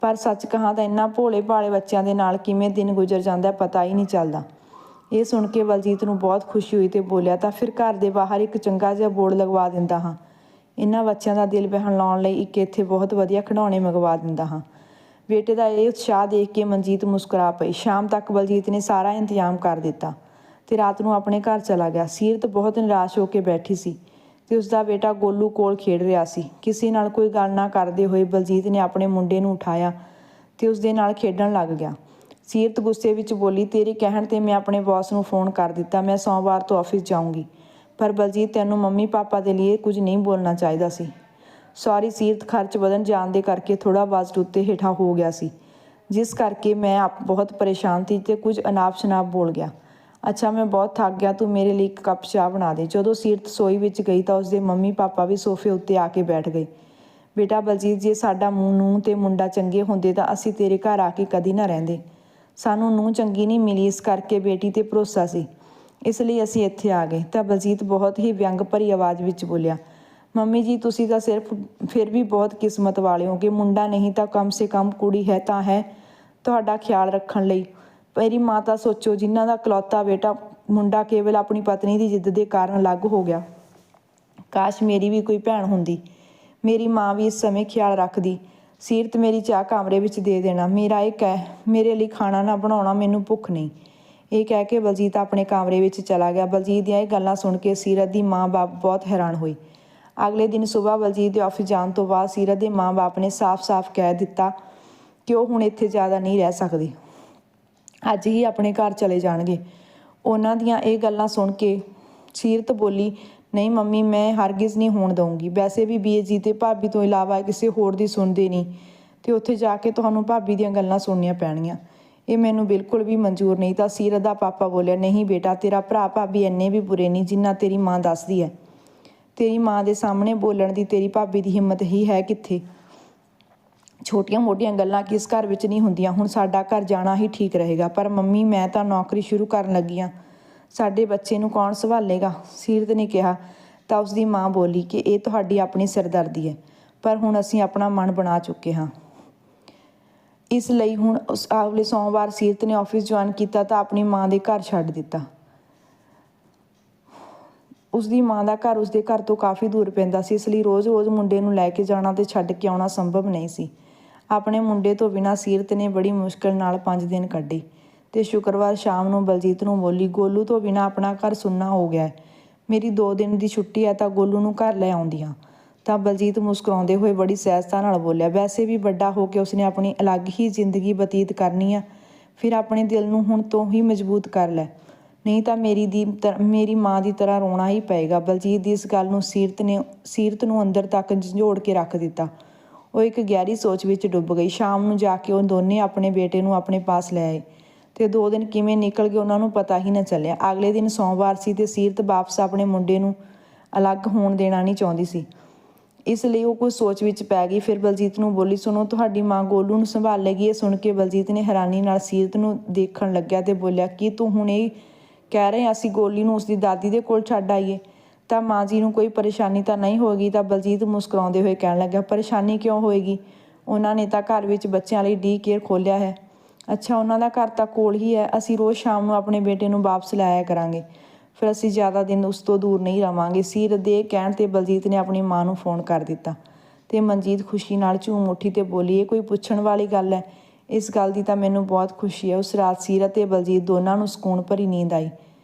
[SPEAKER 1] ਪਰ ਸੱਚ ਕਹਾਂ ਤਾਂ ਇਹਨਾਂ ਭੋਲੇ ਭਾਲੇ ਬੱਚਿਆਂ ਦੇ ਨਾਲ ਕਿਵੇਂ ਦਿਨ ਗੁਜ਼ਰ ਜਾਂਦਾ ਪਤਾ ਹੀ ਨਹੀਂ ਚੱਲਦਾ। ਇਹ ਸੁਣ ਕੇ ਬਲਜੀਤ ਨੂੰ ਬਹੁਤ ਖੁਸ਼ੀ ਹੋਈ ਤੇ ਬੋਲਿਆ, ਤਾਂ ਫਿਰ ਘਰ ਦੇ ਬਾਹਰ ਇੱਕ ਚੰਗਾ ਜਿਹਾ ਬੋਰਡ ਲਗਵਾ ਦਿੰਦਾ ਹਾਂ। ਇਹਨਾਂ ਬੱਚਿਆਂ ਦਾ ਦਿਲ ਬਹਿਲਾਉਣ ਲਈ ਇੱਕ ਇੱਥੇ ਬਹੁਤ ਵਧੀਆ ਖਿਡੌਣੇ ਮੰਗਵਾ ਦਿੰਦਾ ਹਾਂ। ਬੇਟੇ ਦਾ ਇਹ ਉਤਸ਼ਾਹ ਦੇਖ ਕੇ ਮਨਜੀਤ ਮੁਸਕਰਾ ਪਈ। ਸ਼ਾਮ ਤੱਕ ਬਲਜੀਤ ਨੇ ਸਾਰਾ ਇੰਤਜ਼ਾਮ ਕਰ ਦਿੱਤਾ ਤੇ ਰਾਤ ਨੂੰ ਆਪਣੇ ਘਰ ਚਲਾ ਗਿਆ। ਸੀਰਤ ਬਹੁਤ ਨਿਰਾਸ਼ ਹੋ ਕੇ ਬੈਠੀ ਸੀ ਤੇ ਉਸਦਾ ਬੇਟਾ ਗੋਲੂ ਕੋਲ ਖੇਡ ਰਿਹਾ ਸੀ। ਕਿਸੇ ਨਾਲ ਕੋਈ ਗੱਲ ਨਾ ਕਰਦੇ ਹੋਏ ਬਲਜੀਤ ਨੇ ਆਪਣੇ ਮੁੰਡੇ ਨੂੰ ਉਠਾਇਆ ਤੇ ਉਸਦੇ ਨਾਲ ਖੇਡਣ ਲੱਗ ਗਿਆ। ਸੀਰਤ ਗੁੱਸੇ ਵਿੱਚ ਬੋਲੀ, ਤੇਰੇ ਕਹਿਣ ਤੇ ਮੈਂ ਆਪਣੇ ਬੌਸ ਨੂੰ ਫੋਨ ਕਰ ਦਿੱਤਾ। ਮੈਂ ਸੋਮਵਾਰ ਤੋਂ ਆਫਿਸ ਜਾਊਂਗੀ। ਪਰ ਬਲਜੀਤ, ਤੈਨੂੰ ਮੰਮੀ ਪਾਪਾ ਦੇ ਲਈ ਕੁਝ ਨਹੀਂ ਬੋਲਣਾ ਚਾਹੀਦਾ ਸੀ। ਸੌਰੀ ਸੀਰਤ, ਖਰਚ ਵਧਣ ਜਾਣ ਦੇ ਕਰਕੇ ਥੋੜ੍ਹਾ ਬਜਟ ਉੱਤੇ ਹੇਠਾਂ ਹੋ ਗਿਆ ਸੀ, ਜਿਸ ਕਰਕੇ ਮੈਂ ਬਹੁਤ ਪਰੇਸ਼ਾਨ ਸੀ ਤੇ ਕੁਝ ਅਨਾਪ ਸ਼ਨਾਪ ਬੋਲ ਗਿਆ। ਅੱਛਾ, ਮੈਂ ਬਹੁਤ ਥੱਕ ਗਿਆ, ਤੂੰ ਮੇਰੇ ਲਈ ਇੱਕ ਕੱਪ ਚਾਹ ਬਣਾ ਦੇ। ਜਦੋਂ ਸੀਰਤ ਰਸੋਈ ਵਿੱਚ ਗਈ ਤਾਂ ਉਸਦੇ ਮੰਮੀ ਪਾਪਾ ਵੀ ਸੋਫੇ ਉੱਤੇ ਆ ਕੇ ਬੈਠ ਗਏ। ਬੇਟਾ ਬਲਜੀਤ, ਜੇ ਸਾਡਾ ਨੂੰਹ ਤੇ ਮੁੰਡਾ ਚੰਗੇ ਹੁੰਦੇ ਤਾਂ ਅਸੀਂ ਤੇਰੇ ਘਰ ਆ ਕੇ ਕਦੀ ਨਾ ਰਹਿੰਦੇ। ਸਾਨੂੰ ਨੂੰਹ ਚੰਗੀ ਨਹੀਂ ਮਿਲੀ, ਇਸ ਕਰਕੇ ਬੇਟੀ ਤੇ ਭਰੋਸਾ ਸੀ, ਇਸ ਲਈ ਅਸੀਂ ਇੱਥੇ ਆ ਗਏ। ਤਾਂ ਬਲਜੀਤ ਬਹੁਤ ਹੀ ਵਿਅੰਗ ਭਰੀ ਆਵਾਜ਼ ਵਿੱਚ ਬੋਲਿਆ, ਮੰਮੀ ਜੀ, ਤੁਸੀਂ ਤਾਂ ਫਿਰ ਵੀ ਬਹੁਤ ਕਿਸਮਤ ਵਾਲੇ ਹੋ ਕਿ ਮੁੰਡਾ ਨਹੀਂ ਤਾਂ ਕਮ ਸੇ ਕਮ ਕੁੜੀ ਹੈ ਤਾਂ ਹੈ ਤੁਹਾਡਾ ਖਿਆਲ ਰੱਖਣ ਲਈ। ਮੇਰੀ ਮਾਂ ਤਾਂ ਸੋਚੋ, ਜਿਨ੍ਹਾਂ ਦਾ ਇਕਲੌਤਾ ਬੇਟਾ ਮੁੰਡਾ ਕੇਵਲ ਆਪਣੀ ਪਤਨੀ ਦੀ ਜਿੱਦ ਦੇ ਕਾਰਨ ਅਲੱਗ ਹੋ ਗਿਆ। ਕਾਸ਼ ਮੇਰੀ ਵੀ ਕੋਈ ਭੈਣ ਹੁੰਦੀ, ਮੇਰੀ ਮਾਂ ਵੀ ਇਸ ਸਮੇਂ ਖਿਆਲ ਰੱਖਦੀ। ਸੀਰਤ, ਮੇਰੀ ਚਾਹ ਕਮਰੇ ਵਿੱਚ ਦੇ ਦੇਣਾ। ਮੇਰੇ ਲਈ ਖਾਣਾ ਨਾ ਬਣਾਉਣਾ, ਮੈਨੂੰ ਭੁੱਖ ਨਹੀਂ। ਇਹ ਕਹਿ ਕੇ ਬਲਜੀਤ ਆਪਣੇ ਕਮਰੇ ਵਿੱਚ ਚਲਾ ਗਿਆ। ਬਲਜੀਤ ਦੀਆਂ ਇਹ ਗੱਲਾਂ ਸੁਣ ਕੇ ਸੀਰਤ ਦੀ ਮਾਂ ਬਾਪ ਬਹੁਤ ਹੈਰਾਨ ਹੋਈ। ਅਗਲੇ ਦਿਨ ਸੁਬਾਹ ਬਲਜੀਤ ਦੇ ਆਫਿਸ ਜਾਣ ਤੋਂ ਬਾਅਦ ਸੀਰਤ ਦੇ ਮਾਂ ਬਾਪ ਨੇ ਸਾਫ਼-ਸਾਫ਼ ਕਹਿ ਦਿੱਤਾ ਕਿ ਉਹ ਹੁਣ ਇੱਥੇ ਜ਼ਿਆਦਾ ਨਹੀਂ ਰਹਿ ਸਕਦੇ, ਅੱਜ ਹੀ ਆਪਣੇ ਘਰ ਚਲੇ ਜਾਣਗੇ। ਉਹਨਾਂ ਦੀਆਂ ਇਹ ਗੱਲਾਂ ਸੁਣ ਕੇ ਸੀਰਤ ਬੋਲੀ, ਨਹੀਂ ਮੰਮੀ, ਮੈਂ ਹਰਗਿਜ਼ ਨਹੀਂ ਹੋਣ ਦਊਂਗੀ। ਵੈਸੇ ਵੀ ਬੀਏ ਜੀ ਤੇ ਭਾਬੀ ਤੋਂ ਇਲਾਵਾ ਕਿਸੇ ਹੋਰ ਦੀ ਸੁਣਦੇ ਨਹੀਂ ਤੇ ਉੱਥੇ ਜਾ ਕੇ ਤੁਹਾਨੂੰ ਭਾਬੀ ਦੀਆਂ ਗੱਲਾਂ ਸੁਣਨੀਆਂ ਪੈਣਗੀਆਂ। ਇਹ ਮੈਨੂੰ ਬਿਲਕੁਲ ਵੀ ਮਨਜ਼ੂਰ ਨਹੀਂ। ਤਾਂ ਸੀਰਤ ਦਾ ਪਾਪਾ ਬੋਲਿਆ, ਨਹੀਂ ਬੇਟਾ, ਤੇਰਾ ਭਰਾ ਭਾਬੀ ਇੰਨੇ ਵੀ ਬੁਰੇ ਨਹੀਂ ਜਿੰਨਾ ਤੇਰੀ ਮਾਂ ਦੱਸਦੀ ਹੈ। ਤੇਰੀ ਮਾਂ ਦੇ ਸਾਹਮਣੇ ਬੋਲਣ ਦੀ ਤੇਰੀ ਭਾਬੀ ਦੀ ਹਿੰਮਤ ਹੀ ਹੈ ਕਿੱਥੇ? ਛੋਟੀਆਂ ਮੋਟੀਆਂ ਗੱਲਾਂ ਕਿਸ ਘਰ ਵਿੱਚ ਨਹੀਂ ਹੁੰਦੀਆਂ। ਹੁਣ ਸਾਡਾ ਘਰ ਜਾਣਾ ਹੀ ਠੀਕ ਰਹੇਗਾ। ਪਰ ਮੰਮੀ, ਮੈਂ ਤਾਂ ਨੌਕਰੀ ਸ਼ੁਰੂ ਕਰਨ ਲੱਗੀ ਹਾਂ, ਸਾਡੇ ਬੱਚੇ ਨੂੰ ਕੌਣ ਸੰਭਾਲੇਗਾ? ਸੀਰਤ ਨੇ ਕਿਹਾ। ਤਾਂ ਉਸਦੀ ਮਾਂ ਬੋਲੀ ਕਿ ਇਹ ਤੁਹਾਡੀ ਆਪਣੀ ਸਿਰਦਰਦੀ ਹੈ, ਪਰ ਹੁਣ ਅਸੀਂ ਆਪਣਾ ਮਨ ਬਣਾ ਚੁੱਕੇ ਹਾਂ। ਇਸ ਲਈ ਹੁਣ ਅਗਲੇ ਸੋਮਵਾਰ ਸੀਰਤ ਨੇ ਆਫਿਸ ਜੁਆਇਨ ਕੀਤਾ ਤਾਂ ਆਪਣੀ ਮਾਂ ਦੇ ਘਰ ਛੱਡ ਦਿੱਤਾ। ਉਸਦੀ ਮਾਂ ਦਾ ਘਰ ਉਸਦੇ ਘਰ ਤੋਂ ਕਾਫੀ ਦੂਰ ਪੈਂਦਾ ਸੀ, ਇਸ ਲਈ ਰੋਜ਼-ਰੋਜ਼ ਮੁੰਡੇ ਨੂੰ ਲੈ ਕੇ ਜਾਣਾ ਤੇ ਛੱਡ ਕੇ ਆਉਣਾ ਸੰਭਵ ਨਹੀਂ ਸੀ। ਆਪਣੇ ਮੁੰਡੇ ਤੋਂ ਬਿਨਾਂ ਸੀਰਤ ਨੇ ਬੜੀ ਮੁਸ਼ਕਿਲ ਨਾਲ 5 ਦਿਨ ਕੱਢੇ ਤੇ ਸ਼ੁੱਕਰਵਾਰ ਸ਼ਾਮ ਨੂੰ ਬਲਜੀਤ ਨੂੰ ਬੋਲੀ, ਗੋਲੂ ਤੋਂ ਬਿਨਾਂ ਆਪਣਾ ਘਰ ਸੁੰਨਾ ਹੋ ਗਿਆ ਹੈ। ਮੇਰੀ 2 ਦਿਨ ਦੀ ਛੁੱਟੀ ਹੈ ਤਾਂ ਗੋਲੂ ਨੂੰ ਘਰ ਲੈ ਆਉਂਦੀ ਹਾਂ। ਤਾਂ ਬਲਜੀਤ ਮੁਸਕਰਾਉਂਦੇ ਹੋਏ ਬੜੀ ਸਹਿਜਤਾ ਨਾਲ ਬੋਲਿਆ, ਵੈਸੇ ਵੀ ਵੱਡਾ ਹੋ ਕੇ ਉਸਨੇ ਆਪਣੀ ਅਲੱਗ ਹੀ ਜ਼ਿੰਦਗੀ ਬਤੀਤ ਕਰਨੀ ਆ, ਫਿਰ ਆਪਣੇ ਦਿਲ ਨੂੰ ਹੁਣ ਤੋਂ ਹੀ ਮਜ਼ਬੂਤ ਕਰ ਲੈ, ਨਹੀਂ ਤਾਂ ਮੇਰੀ ਮਾਂ ਦੀ ਤਰ੍ਹਾਂ ਰੋਣਾ ਹੀ ਪਏਗਾ। ਬਲਜੀਤ ਦੀ ਇਸ ਗੱਲ ਨੂੰ ਸੀਰਤ ਨੂੰ ਅੰਦਰ ਤੱਕ ਝੰਜੋੜ ਕੇ ਰੱਖ ਦਿੱਤਾ। ਉਹ ਇੱਕ ਗਹਿਰੀ ਸੋਚ ਵਿੱਚ ਡੁੱਬ ਗਈ। ਸ਼ਾਮ ਨੂੰ ਜਾ ਕੇ ਉਹ ਦੋਨੇ ਆਪਣੇ ਬੇਟੇ ਨੂੰ ਆਪਣੇ ਪਾਸ ਲੈ ਆਏ ਤੇ 2 ਦਿਨ ਕਿਵੇਂ ਨਿਕਲ ਗਏ ਉਹਨਾਂ ਨੂੰ ਪਤਾ ਹੀ ਨਾ ਚੱਲਿਆ। ਅਗਲੇ ਦਿਨ ਸੋਮਵਾਰ ਸੀ ਤੇ ਸੀਰਤ ਵਾਪਸ ਆਪਣੇ ਮੁੰਡੇ ਨੂੰ ਅਲੱਗ ਹੋਣ ਦੇਣਾ ਨਹੀਂ ਚਾਹੁੰਦੀ ਸੀ, ਇਸ ਲਈ ਉਹ ਕੁਝ ਸੋਚ ਵਿੱਚ ਪੈ ਗਈ। ਫਿਰ ਬਲਜੀਤ ਨੂੰ ਬੋਲੀ, ਸੁਣੋ, ਤੁਹਾਡੀ ਮਾਂ ਗੋਲੂ ਨੂੰ ਸੰਭਾਲੇਗੀ। ਇਹ ਸੁਣ ਕੇ ਬਲਜੀਤ ਨੇ ਹੈਰਾਨੀ ਨਾਲ ਸੀਰਤ ਨੂੰ ਦੇਖਣ ਲੱਗਿਆ ਤੇ ਬੋਲਿਆ, ਕੀ ਤੂੰ ਹੁਣ ਇਹ ਕਹਿ ਰਹੇ ਅਸੀਂ ਗੋਲੀ ਨੂੰ ਉਸਦੀ ਦਾਦੀ ਦੇ ਕੋਲ ਛੱਡ ਆਈਏ ਤਾਂ ਮਾਂ ਜੀ ਨੂੰ ਕੋਈ ਪਰੇਸ਼ਾਨੀ ਤਾਂ ਨਹੀਂ ਹੋਏਗੀ? ਤਾਂ ਬਲਜੀਤ ਮੁਸਕਰਾਉਂਦੇ ਹੋਏ ਕਹਿਣ ਲੱਗਾ, ਪਰੇਸ਼ਾਨੀ ਕਿਉਂ ਹੋਏਗੀ? ਉਹਨਾਂ ਨੇ ਤਾਂ ਘਰ ਵਿੱਚ ਬੱਚਿਆਂ ਲਈ ਡੀ ਕੇਅਰ ਖੋਲ੍ਹਿਆ ਹੈ। ਅੱਛਾ, ਉਹਨਾਂ ਦਾ ਘਰ ਤਾਂ ਕੋਲ ਹੀ ਹੈ। ਅਸੀਂ ਰੋਜ਼ ਸ਼ਾਮ ਨੂੰ ਆਪਣੇ ਬੇਟੇ ਨੂੰ ਵਾਪਸ ਲੈ ਆਇਆ ਕਰਾਂਗੇ, ਫਿਰ ਅਸੀਂ ਜ਼ਿਆਦਾ ਦਿਨ ਉਸ ਤੋਂ ਦੂਰ ਨਹੀਂ ਰਵਾਂਗੇ। ਸੀਰਤ ਦੇ ਕਹਿਣ 'ਤੇ ਬਲਜੀਤ ਨੇ ਆਪਣੀ ਮਾਂ ਨੂੰ ਫੋਨ ਕਰ ਦਿੱਤਾ ਤੇ ਮਨਜੀਤ ਖੁਸ਼ੀ ਨਾਲ ਝੂਮ ਉੱਠੀ ਤੇ ਬੋਲੀ, ਇਹ ਕੋਈ ਪੁੱਛਣ ਵਾਲੀ ਗੱਲ ਹੈ? ਇਸ ਗੱਲ ਦੀ ਤਾਂ ਮੈਨੂੰ ਬਹੁਤ ਖੁਸ਼ੀ ਹੈ। ਉਸ ਰਾਤ ਸੀਰਤ ਤੇ ਬਲਜੀਤ ਦੋਨਾਂ ਨੂੰ ਸਕੂਨ ਭਰੀ ਨੀਂਦ ਆਈ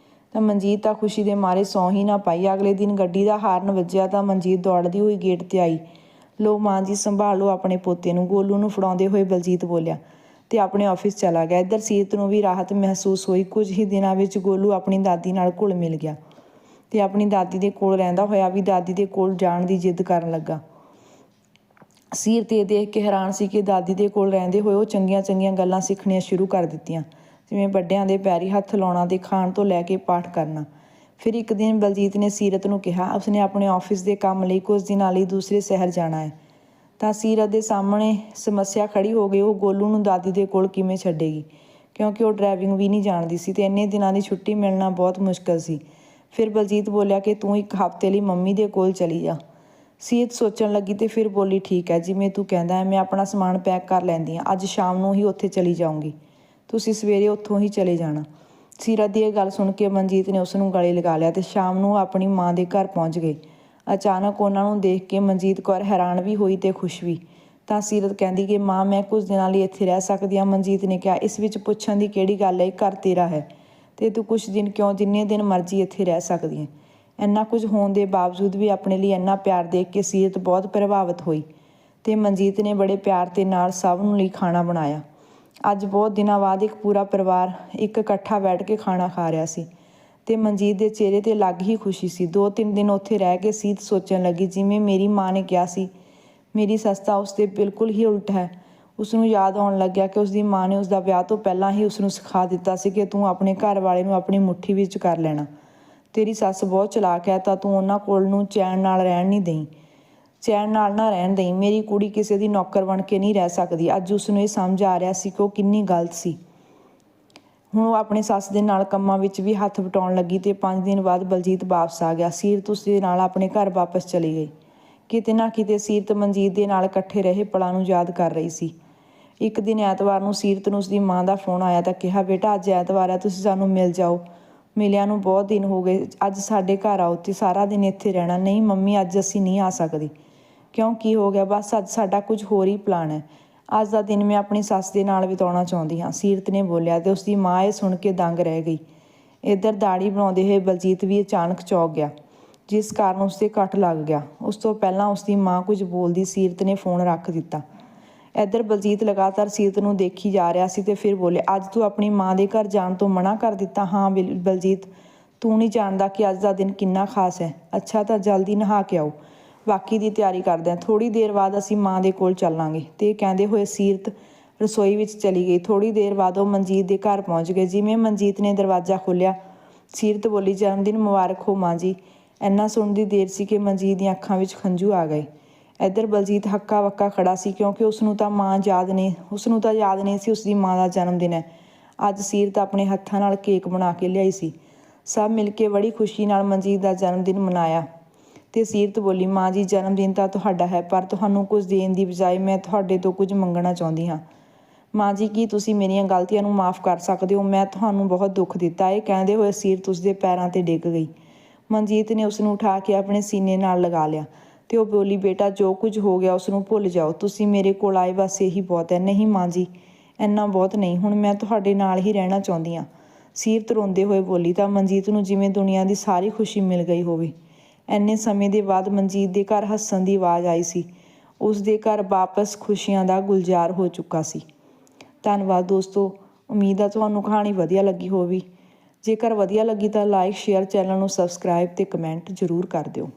[SPEAKER 1] ਤਾਂ ਮਨਜੀਤ ਤਾਂ ਖੁਸ਼ੀ ਦੇ ਮਾਰੇ ਸੌਂ ਹੀ ਨਾ ਪਾਈ। ਅਗਲੇ ਦਿਨ ਗੱਡੀ ਦਾ ਹਾਰਨ ਵੱਜਿਆ ਤਾਂ ਮਨਜੀਤ ਦੌੜਦੀ ਹੋਈ ਗੇਟ 'ਤੇ ਆਈ। ਲੋ ਮਾਂ ਜੀ, ਸੰਭਾਲੋ ਆਪਣੇ ਪੋਤੇ ਨੂੰ, ਗੋਲੂ ਨੂੰ ਫੜਾਉਂਦੇ ਹੋਏ ਬਲਜੀਤ ਬੋਲਿਆ ਤੇ ਆਪਣੇ ਆਫਿਸ ਚਲਾ ਗਿਆ। ਇੱਧਰ ਸੀਰਤ ਨੂੰ ਵੀ ਰਾਹਤ ਮਹਿਸੂਸ ਹੋਈ। ਕੁਝ ਹੀ ਦਿਨਾਂ ਵਿੱਚ ਗੋਲੂ ਆਪਣੀ ਦਾਦੀ ਨਾਲ ਘੁਲ ਮਿਲ ਗਿਆ ਤੇ ਆਪਣੀ ਦਾਦੀ ਦੇ ਕੋਲ ਰਹਿੰਦਾ ਹੋਇਆ ਵੀ ਦਾਦੀ ਦੇ ਕੋਲ ਜਾਣ ਦੀ ਜਿੱਦ ਕਰਨ ਲੱਗਾ। ਸੀਰਤ ਇਹ ਦੇਖ ਕੇ ਹੈਰਾਨ ਸੀ ਕਿ ਦਾਦੀ ਦੇ ਕੋਲ ਰਹਿੰਦੇ ਹੋਏ ਉਹ ਚੰਗੀਆਂ ਗੱਲਾਂ ਸਿੱਖਣੀਆਂ ਸ਼ੁਰੂ ਕਰ ਦਿੱਤੀਆਂ, ਜਿਵੇਂ ਵੱਡਿਆਂ ਦੇ ਪੈਰੀ ਹੱਥ ਲਾਉਣਾ ਤੇ ਖਾਣ ਤੋਂ ਲੈ ਕੇ ਪਾਠ ਕਰਨਾ। ਫਿਰ ਇੱਕ ਦਿਨ ਬਲਜੀਤ ਨੇ ਸੀਰਤ ਨੂੰ ਕਿਹਾ ਉਸਨੇ ਆਪਣੇ ਆਫਿਸ ਦੇ ਕੰਮ ਲਈ ਕੁਝ ਦਿਨਾਂ ਲਈ ਦੂਸਰੇ ਸ਼ਹਿਰ ਜਾਣਾ ਹੈ। ਤਾਂ ਸੀਰਤ ਦੇ ਸਾਹਮਣੇ ਸਮੱਸਿਆ ਖੜੀ ਹੋ ਗਈ। ਉਹ ਗੋਲੂ ਨੂੰ ਦਾਦੀ ਦੇ ਕੋਲ ਕਿਵੇਂ ਛੱਡੇਗੀ, ਕਿਉਂਕਿ ਉਹ ਡਰਾਈਵਿੰਗ ਵੀ ਨਹੀਂ ਜਾਣਦੀ ਸੀ ਤੇ ਇੰਨੇ ਦਿਨਾਂ ਦੀ ਛੁੱਟੀ ਮਿਲਣਾ ਬਹੁਤ ਮੁਸ਼ਕਿਲ ਸੀ। ਫਿਰ ਬਲਜੀਤ ਬੋਲਿਆ ਕਿ ਤੂੰ 1 ਹਫ਼ਤੇ ਲਈ ਮੰਮੀ ਦੇ ਕੋਲ ਚਲੀ ਜਾ। ਸੀਰਤ ਸੋਚਣ ਲੱਗੀ ਤੇ ਫਿਰ ਬੋਲੀ, ਠੀਕ ਹੈ, ਜਿਵੇਂ ਤੂੰ ਕਹਿੰਦਾ ਹੈ। ਮੈਂ ਆਪਣਾ ਸਮਾਨ ਪੈਕ ਕਰ ਲੈਂਦੀ ਹਾਂ, ਅੱਜ ਸ਼ਾਮ ਨੂੰ ਹੀ ਉੱਥੇ ਚਲੀ ਜਾਊਂਗੀ, ਤੁਸੀਂ ਸਵੇਰੇ ਉੱਥੋਂ ਹੀ ਚਲੇ ਜਾਣਾ। ਸੀਰਤ ਦੀ ਇਹ ਗੱਲ ਸੁਣ ਕੇ ਮਨਜੀਤ ਨੇ ਉਸ ਨੂੰ ਗਲੇ ਲਗਾ ਲਿਆ ਤੇ ਸ਼ਾਮ ਨੂੰ ਆਪਣੀ ਮਾਂ ਦੇ ਘਰ ਪਹੁੰਚ ਗਏ। ਅਚਾਨਕ ਉਹਨਾਂ ਨੂੰ ਦੇਖ ਕੇ ਮਨਜੀਤ ਕੌਰ ਹੈਰਾਨ ਵੀ ਹੋਈ ਤੇ ਖੁਸ਼ ਵੀ। ਤਾਂ ਸੀਰਤ ਕਹਿੰਦੀ ਕਿ ਮਾਂ, ਮੈਂ ਕੁਝ ਦਿਨਾਂ ਲਈ ਇੱਥੇ ਰਹਿ ਸਕਦੀ ਹਾਂ। ਮਨਜੀਤ ਨੇ ਕਿਹਾ, ਇਸ ਵਿੱਚ ਪੁੱਛਣ ਦੀ ਕਿਹੜੀ ਗੱਲ ਹੈ, ਘਰ ਤੇਰਾ ਹੈ ਤੇ ਤੂੰ ਕੁਝ ਦਿਨ ਕਿਉਂ, ਜਿੰਨੇ ਦਿਨ ਮਰਜ਼ੀ ਇੱਥੇ ਰਹਿ ਸਕਦੀ ਹੈ। ਇੰਨਾ ਕੁਝ ਹੋਣ ਦੇ ਬਾਵਜੂਦ ਵੀ ਆਪਣੇ ਲਈ ਇੰਨਾ ਪਿਆਰ ਦੇਖ ਕੇ ਸੀਰਤ ਬਹੁਤ ਪ੍ਰਭਾਵਿਤ ਹੋਈ ਤੇ ਮਨਜੀਤ ਨੇ ਬੜੇ ਪਿਆਰ ਦੇ ਨਾਲ ਸਭ ਨੂੰ ਲਈ ਖਾਣਾ ਬਣਾਇਆ। ਅੱਜ ਬਹੁਤ ਦਿਨਾਂ ਬਾਅਦ ਇੱਕ ਪੂਰਾ ਪਰਿਵਾਰ ਇਕੱਠਾ ਬੈਠ ਕੇ ਖਾਣਾ ਖਾ ਰਿਹਾ ਸੀ ਤੇ ਮਨਜੀਤ ਦੇ ਚਿਹਰੇ 'ਤੇ ਅਲੱਗ ਹੀ ਖੁਸ਼ੀ ਸੀ। 2-3 ਦਿਨ ਉੱਥੇ ਰਹਿ ਕੇ ਸੀਰਤ ਸੋਚਣ ਲੱਗੀ, ਜਿਵੇਂ ਮੇਰੀ ਮਾਂ ਨੇ ਕਿਹਾ ਸੀ, ਮੇਰੀ ਸੱਸ ਤਾਂ ਉਸ ਦੇ ਬਿਲਕੁਲ ਹੀ ਉਲਟ ਹੈ। ਉਸ ਨੂੰ ਯਾਦ ਆਉਣ ਲੱਗਿਆ ਕਿ ਉਸਦੀ ਮਾਂ ਨੇ ਉਸਦਾ ਵਿਆਹ ਤੋਂ ਪਹਿਲਾਂ ਹੀ ਉਸ ਨੂੰ ਸਿਖਾ ਦਿੱਤਾ ਸੀ ਕਿ ਤੂੰ ਆਪਣੇ ਘਰ ਵਾਲੇ ਨੂੰ ਆਪਣੀ ਮੁੱਠੀ ਵਿੱਚ ਕਰ ਲੈਣਾ। ਤੇਰੀ ਸੱਸ ਬਹੁਤ ਚਲਾਕ ਹੈ ਤਾਂ ਤੂੰ ਉਹਨਾਂ ਕੋਲ ਨੂੰ ਚੈਨ ਨਾਲ ਨਾ ਰਹਿਣ ਦੇਈਂ। ਮੇਰੀ ਕੁੜੀ ਕਿਸੇ ਦੀ ਨੌਕਰ ਬਣ ਕੇ ਨਹੀਂ ਰਹਿ ਸਕਦੀ। ਅੱਜ ਉਸ ਨੂੰ ਇਹ ਸਮਝ ਆ ਰਿਹਾ ਸੀ ਕਿ ਉਹ ਕਿੰਨੀ ਗਲਤ ਸੀ। ਹੁਣ ਉਹ ਆਪਣੀ ਸੱਸ ਦੇ ਨਾਲ ਕੰਮਾਂ ਵਿੱਚ ਵੀ ਹੱਥ ਵਟਾਉਣ ਲੱਗੀ ਤੇ 5 ਦਿਨ ਬਾਅਦ ਬਲਜੀਤ ਵਾਪਸ ਆ ਗਿਆ। ਸੀਰਤ ਉਸ ਦੇ ਨਾਲ ਆਪਣੇ ਘਰ ਵਾਪਸ ਚਲੀ ਗਈ। ਕਿਤੇ ਨਾ ਕਿਤੇ ਸੀਰਤ ਮਨਜੀਤ ਦੇ ਨਾਲ ਇਕੱਠੇ ਰਹੇ ਪਲਾਂ ਨੂੰ ਯਾਦ ਕਰ ਰਹੀ ਸੀ। ਇੱਕ ਦਿਨ ਐਤਵਾਰ ਨੂੰ ਸੀਰਤ ਨੂੰ ਉਸਦੀ ਮਾਂ ਦਾ ਫੋਨ ਆਇਆ ਤਾਂ ਕਿਹਾ, ਬੇਟਾ ਅੱਜ ਐਤਵਾਰ ਹੈ, ਤੁਸੀਂ ਸਾਨੂੰ ਮਿਲ ਜਾਓ। ਮਿਲਿਆਂ ਨੂੰ ਬਹੁਤ ਦਿਨ ਹੋ ਗਏ, ਅੱਜ ਸਾਡੇ ਘਰ ਆਓ ਤੇ ਸਾਰਾ ਦਿਨ ਇੱਥੇ ਰਹਿਣਾ। ਨਹੀਂ ਮੰਮੀ, ਅੱਜ ਅਸੀਂ ਨਹੀਂ ਆ ਸਕਦੀ। ਕਿਉਂ, ਕੀ ਹੋ ਗਿਆ? ਬਸ ਅੱਜ ਸਾਡਾ ਕੁਝ ਹੋਰ ਹੀ ਪਲਾਨ ਹੈ। ਅੱਜ ਦਾ ਦਿਨ ਮੈਂ ਆਪਣੀ ਸੱਸ ਦੇ ਨਾਲ ਬਿਤਾਉਣਾ ਚਾਹੁੰਦੀ ਹਾਂ, ਸੀਰਤ ਨੇ ਬੋਲਿਆ ਤੇ ਉਸਦੀ ਮਾਂ ਇਹ ਸੁਣ ਕੇ ਦੰਗ ਰਹਿ ਗਈ। ਇੱਧਰ ਦਾੜੀ ਬਣਾਉਂਦੇ ਹੋਏ ਬਲਜੀਤ ਵੀ ਅਚਾਨਕ ਚੌਂਕ ਗਿਆ, ਜਿਸ ਕਾਰਨ ਉਸਦੇ ਕੱਟ ਲੱਗ ਗਿਆ। ਉਸ ਤੋਂ ਪਹਿਲਾਂ ਉਸਦੀ ਮਾਂ ਕੁਝ ਬੋਲਦੀ ਸੀਰਤ ਨੇ ਫੋਨ ਰੱਖ ਦਿੱਤਾ। ਇੱਧਰ ਬਲਜੀਤ ਲਗਾਤਾਰ ਸੀਰਤ ਨੂੰ ਦੇਖੀ ਜਾ ਰਿਹਾ ਸੀ ਤੇ ਫਿਰ ਬੋਲੇ, ਅੱਜ ਤੂੰ ਆਪਣੀ ਮਾਂ ਦੇ ਘਰ ਜਾਣ ਤੋਂ ਮਨਾ ਕਰ ਦਿੱਤਾ? ਹਾਂ ਬਲਜੀਤ, ਤੂੰ ਨਹੀਂ ਜਾਣਦਾ ਕਿ ਅੱਜ ਦਾ ਦਿਨ ਕਿੰਨਾ ਖਾਸ ਹੈ। ਅੱਛਾ, ਤਾਂ ਜਲਦੀ ਨਹਾ ਕੇ ਆਓ, ਬਾਕੀ ਦੀ ਤਿਆਰੀ ਕਰਦੇ ਹਾਂ। ਥੋੜ੍ਹੀ ਦੇਰ ਬਾਅਦ ਅਸੀਂ ਮਾਂ ਦੇ ਕੋਲ ਚੱਲਾਂਗੇ। ਤੇ ਕਹਿੰਦੇ ਹੋਏ ਸੀਰਤ ਰਸੋਈ ਵਿੱਚ ਚਲੀ ਗਈ। ਥੋੜ੍ਹੀ ਦੇਰ ਬਾਅਦ ਉਹ ਮਨਜੀਤ ਦੇ ਘਰ ਪਹੁੰਚ ਗਏ। ਜਿਵੇਂ ਮਨਜੀਤ ਨੇ ਦਰਵਾਜ਼ਾ ਖੋਲ੍ਹਿਆ, ਸੀਰਤ ਬੋਲੀ, ਜਨਮ ਦਿਨ ਮੁਬਾਰਕ ਹੋ ਮਾਂ ਜੀ। ਇੰਨਾ ਸੁਣਨ ਦੀ ਦੇਰ ਸੀ ਕਿ ਮਨਜੀਤ ਦੀਆਂ ਅੱਖਾਂ ਵਿੱਚ ਹੰਝੂ ਆ ਗਏ। ਇੱਧਰ ਬਲਜੀਤ ਹੱਕਾ ਬੱਕਾ ਖੜਾ ਸੀ, ਕਿਉਂਕਿ ਉਸ ਨੂੰ ਤਾਂ ਯਾਦ ਨਹੀਂ ਸੀ ਉਸਦੀ ਮਾਂ ਦਾ ਜਨਮ ਦਿਨ ਹੈ। ਅੱਜ ਸੀਰਤ ਆਪਣੇ ਹੱਥਾਂ ਨਾਲ ਕੇਕ ਬਣਾ ਕੇ ਲਿਆਈ ਸੀ। ਸਭ ਮਿਲ ਕੇ ਬੜੀ ਖੁਸ਼ੀ ਨਾਲ ਮਨਜੀਤ ਦਾ ਜਨਮ ਦਿਨ ਮਨਾਇਆ ਤੇ ਸੀਰਤ ਬੋਲੀ, ਮਾਂ ਜੀ, ਜਨਮ ਦਿਨ ਤਾਂ ਤੁਹਾਡਾ ਹੈ, ਪਰ ਤੁਹਾਨੂੰ ਕੁਝ ਦੇਣ ਦੀ ਬਜਾਏ ਮੈਂ ਤੁਹਾਡੇ ਤੋਂ ਕੁਝ ਮੰਗਣਾ ਚਾਹੁੰਦੀ ਹਾਂ। ਮਾਂ ਜੀ, ਕੀ ਤੁਸੀਂ ਮੇਰੀਆਂ ਗਲਤੀਆਂ ਨੂੰ ਮਾਫ਼ ਕਰ ਸਕਦੇ ਹੋ? ਮੈਂ ਤੁਹਾਨੂੰ ਬਹੁਤ ਦੁੱਖ ਦਿੱਤਾ। ਇਹ ਕਹਿੰਦੇ ਹੋਏ ਸੀਰਤ ਉਸਦੇ ਪੈਰਾਂ 'ਤੇ ਡਿੱਗ ਗਈ। ਮਨਜੀਤ ਨੇ ਉਸ ਨੂੰ ਉਠਾ ਕੇ ਆਪਣੇ ਸੀਨੇ ਨਾਲ ਲਗਾ ਲਿਆ ਤੇ ਉਹ ਬੋਲੀ, ਬੇਟਾ ਜੋ ਕੁਝ ਹੋ ਗਿਆ ਉਸ ਨੂੰ ਭੁੱਲ ਜਾਓ, ਤੁਸੀਂ ਮੇਰੇ ਕੋਲ ਆਏ ਬਸ ਇਹੀ ਬਹੁਤ ਹੈ। ਨਹੀਂ ਮਾਂ ਜੀ, ਇੰਨਾ ਬਹੁਤ ਨਹੀਂ, ਹੁਣ ਮੈਂ ਤੁਹਾਡੇ ਨਾਲ ਹੀ ਰਹਿਣਾ ਚਾਹੁੰਦੀ ਹਾਂ। ਸੀਰਤ ਰੋਂਦੇ ਹੋਏ ਬੋਲੀ। ਤਾਂ ਮਨਜੀਤ ਨੂੰ ਜਿਵੇਂ ਦੁਨੀਆ ਦੀ ਸਾਰੀ ਖੁਸ਼ੀ ਮਿਲ ਗਈ ਹੋਵੇ। ਇੰਨੇ ਸਮੇਂ ਦੇ ਬਾਅਦ ਮਨਜੀਤ ਦੇ ਘਰ ਹੱਸਣ ਦੀ ਆਵਾਜ਼ ਆਈ ਸੀ। ਉਸ ਦੇ ਘਰ ਵਾਪਸ ਖੁਸ਼ੀਆਂ ਦਾ ਗੁਲਜ਼ਾਰ ਹੋ ਚੁੱਕਾ ਸੀ। ਧੰਨਵਾਦ ਦੋਸਤੋ, ਉਮੀਦ ਆ ਤੁਹਾਨੂੰ ਕਹਾਣੀ ਵਧੀਆ ਲੱਗੀ ਹੋਵੇ। ਜੇਕਰ ਵਧੀਆ ਲੱਗੀ ਤਾਂ ਲਾਈਕ, ਸ਼ੇਅਰ, ਚੈਨਲ ਨੂੰ ਸਬਸਕ੍ਰਾਈਬ ਤੇ ਕਮੈਂਟ ਜ਼ਰੂਰ ਕਰ ਦਿਓ।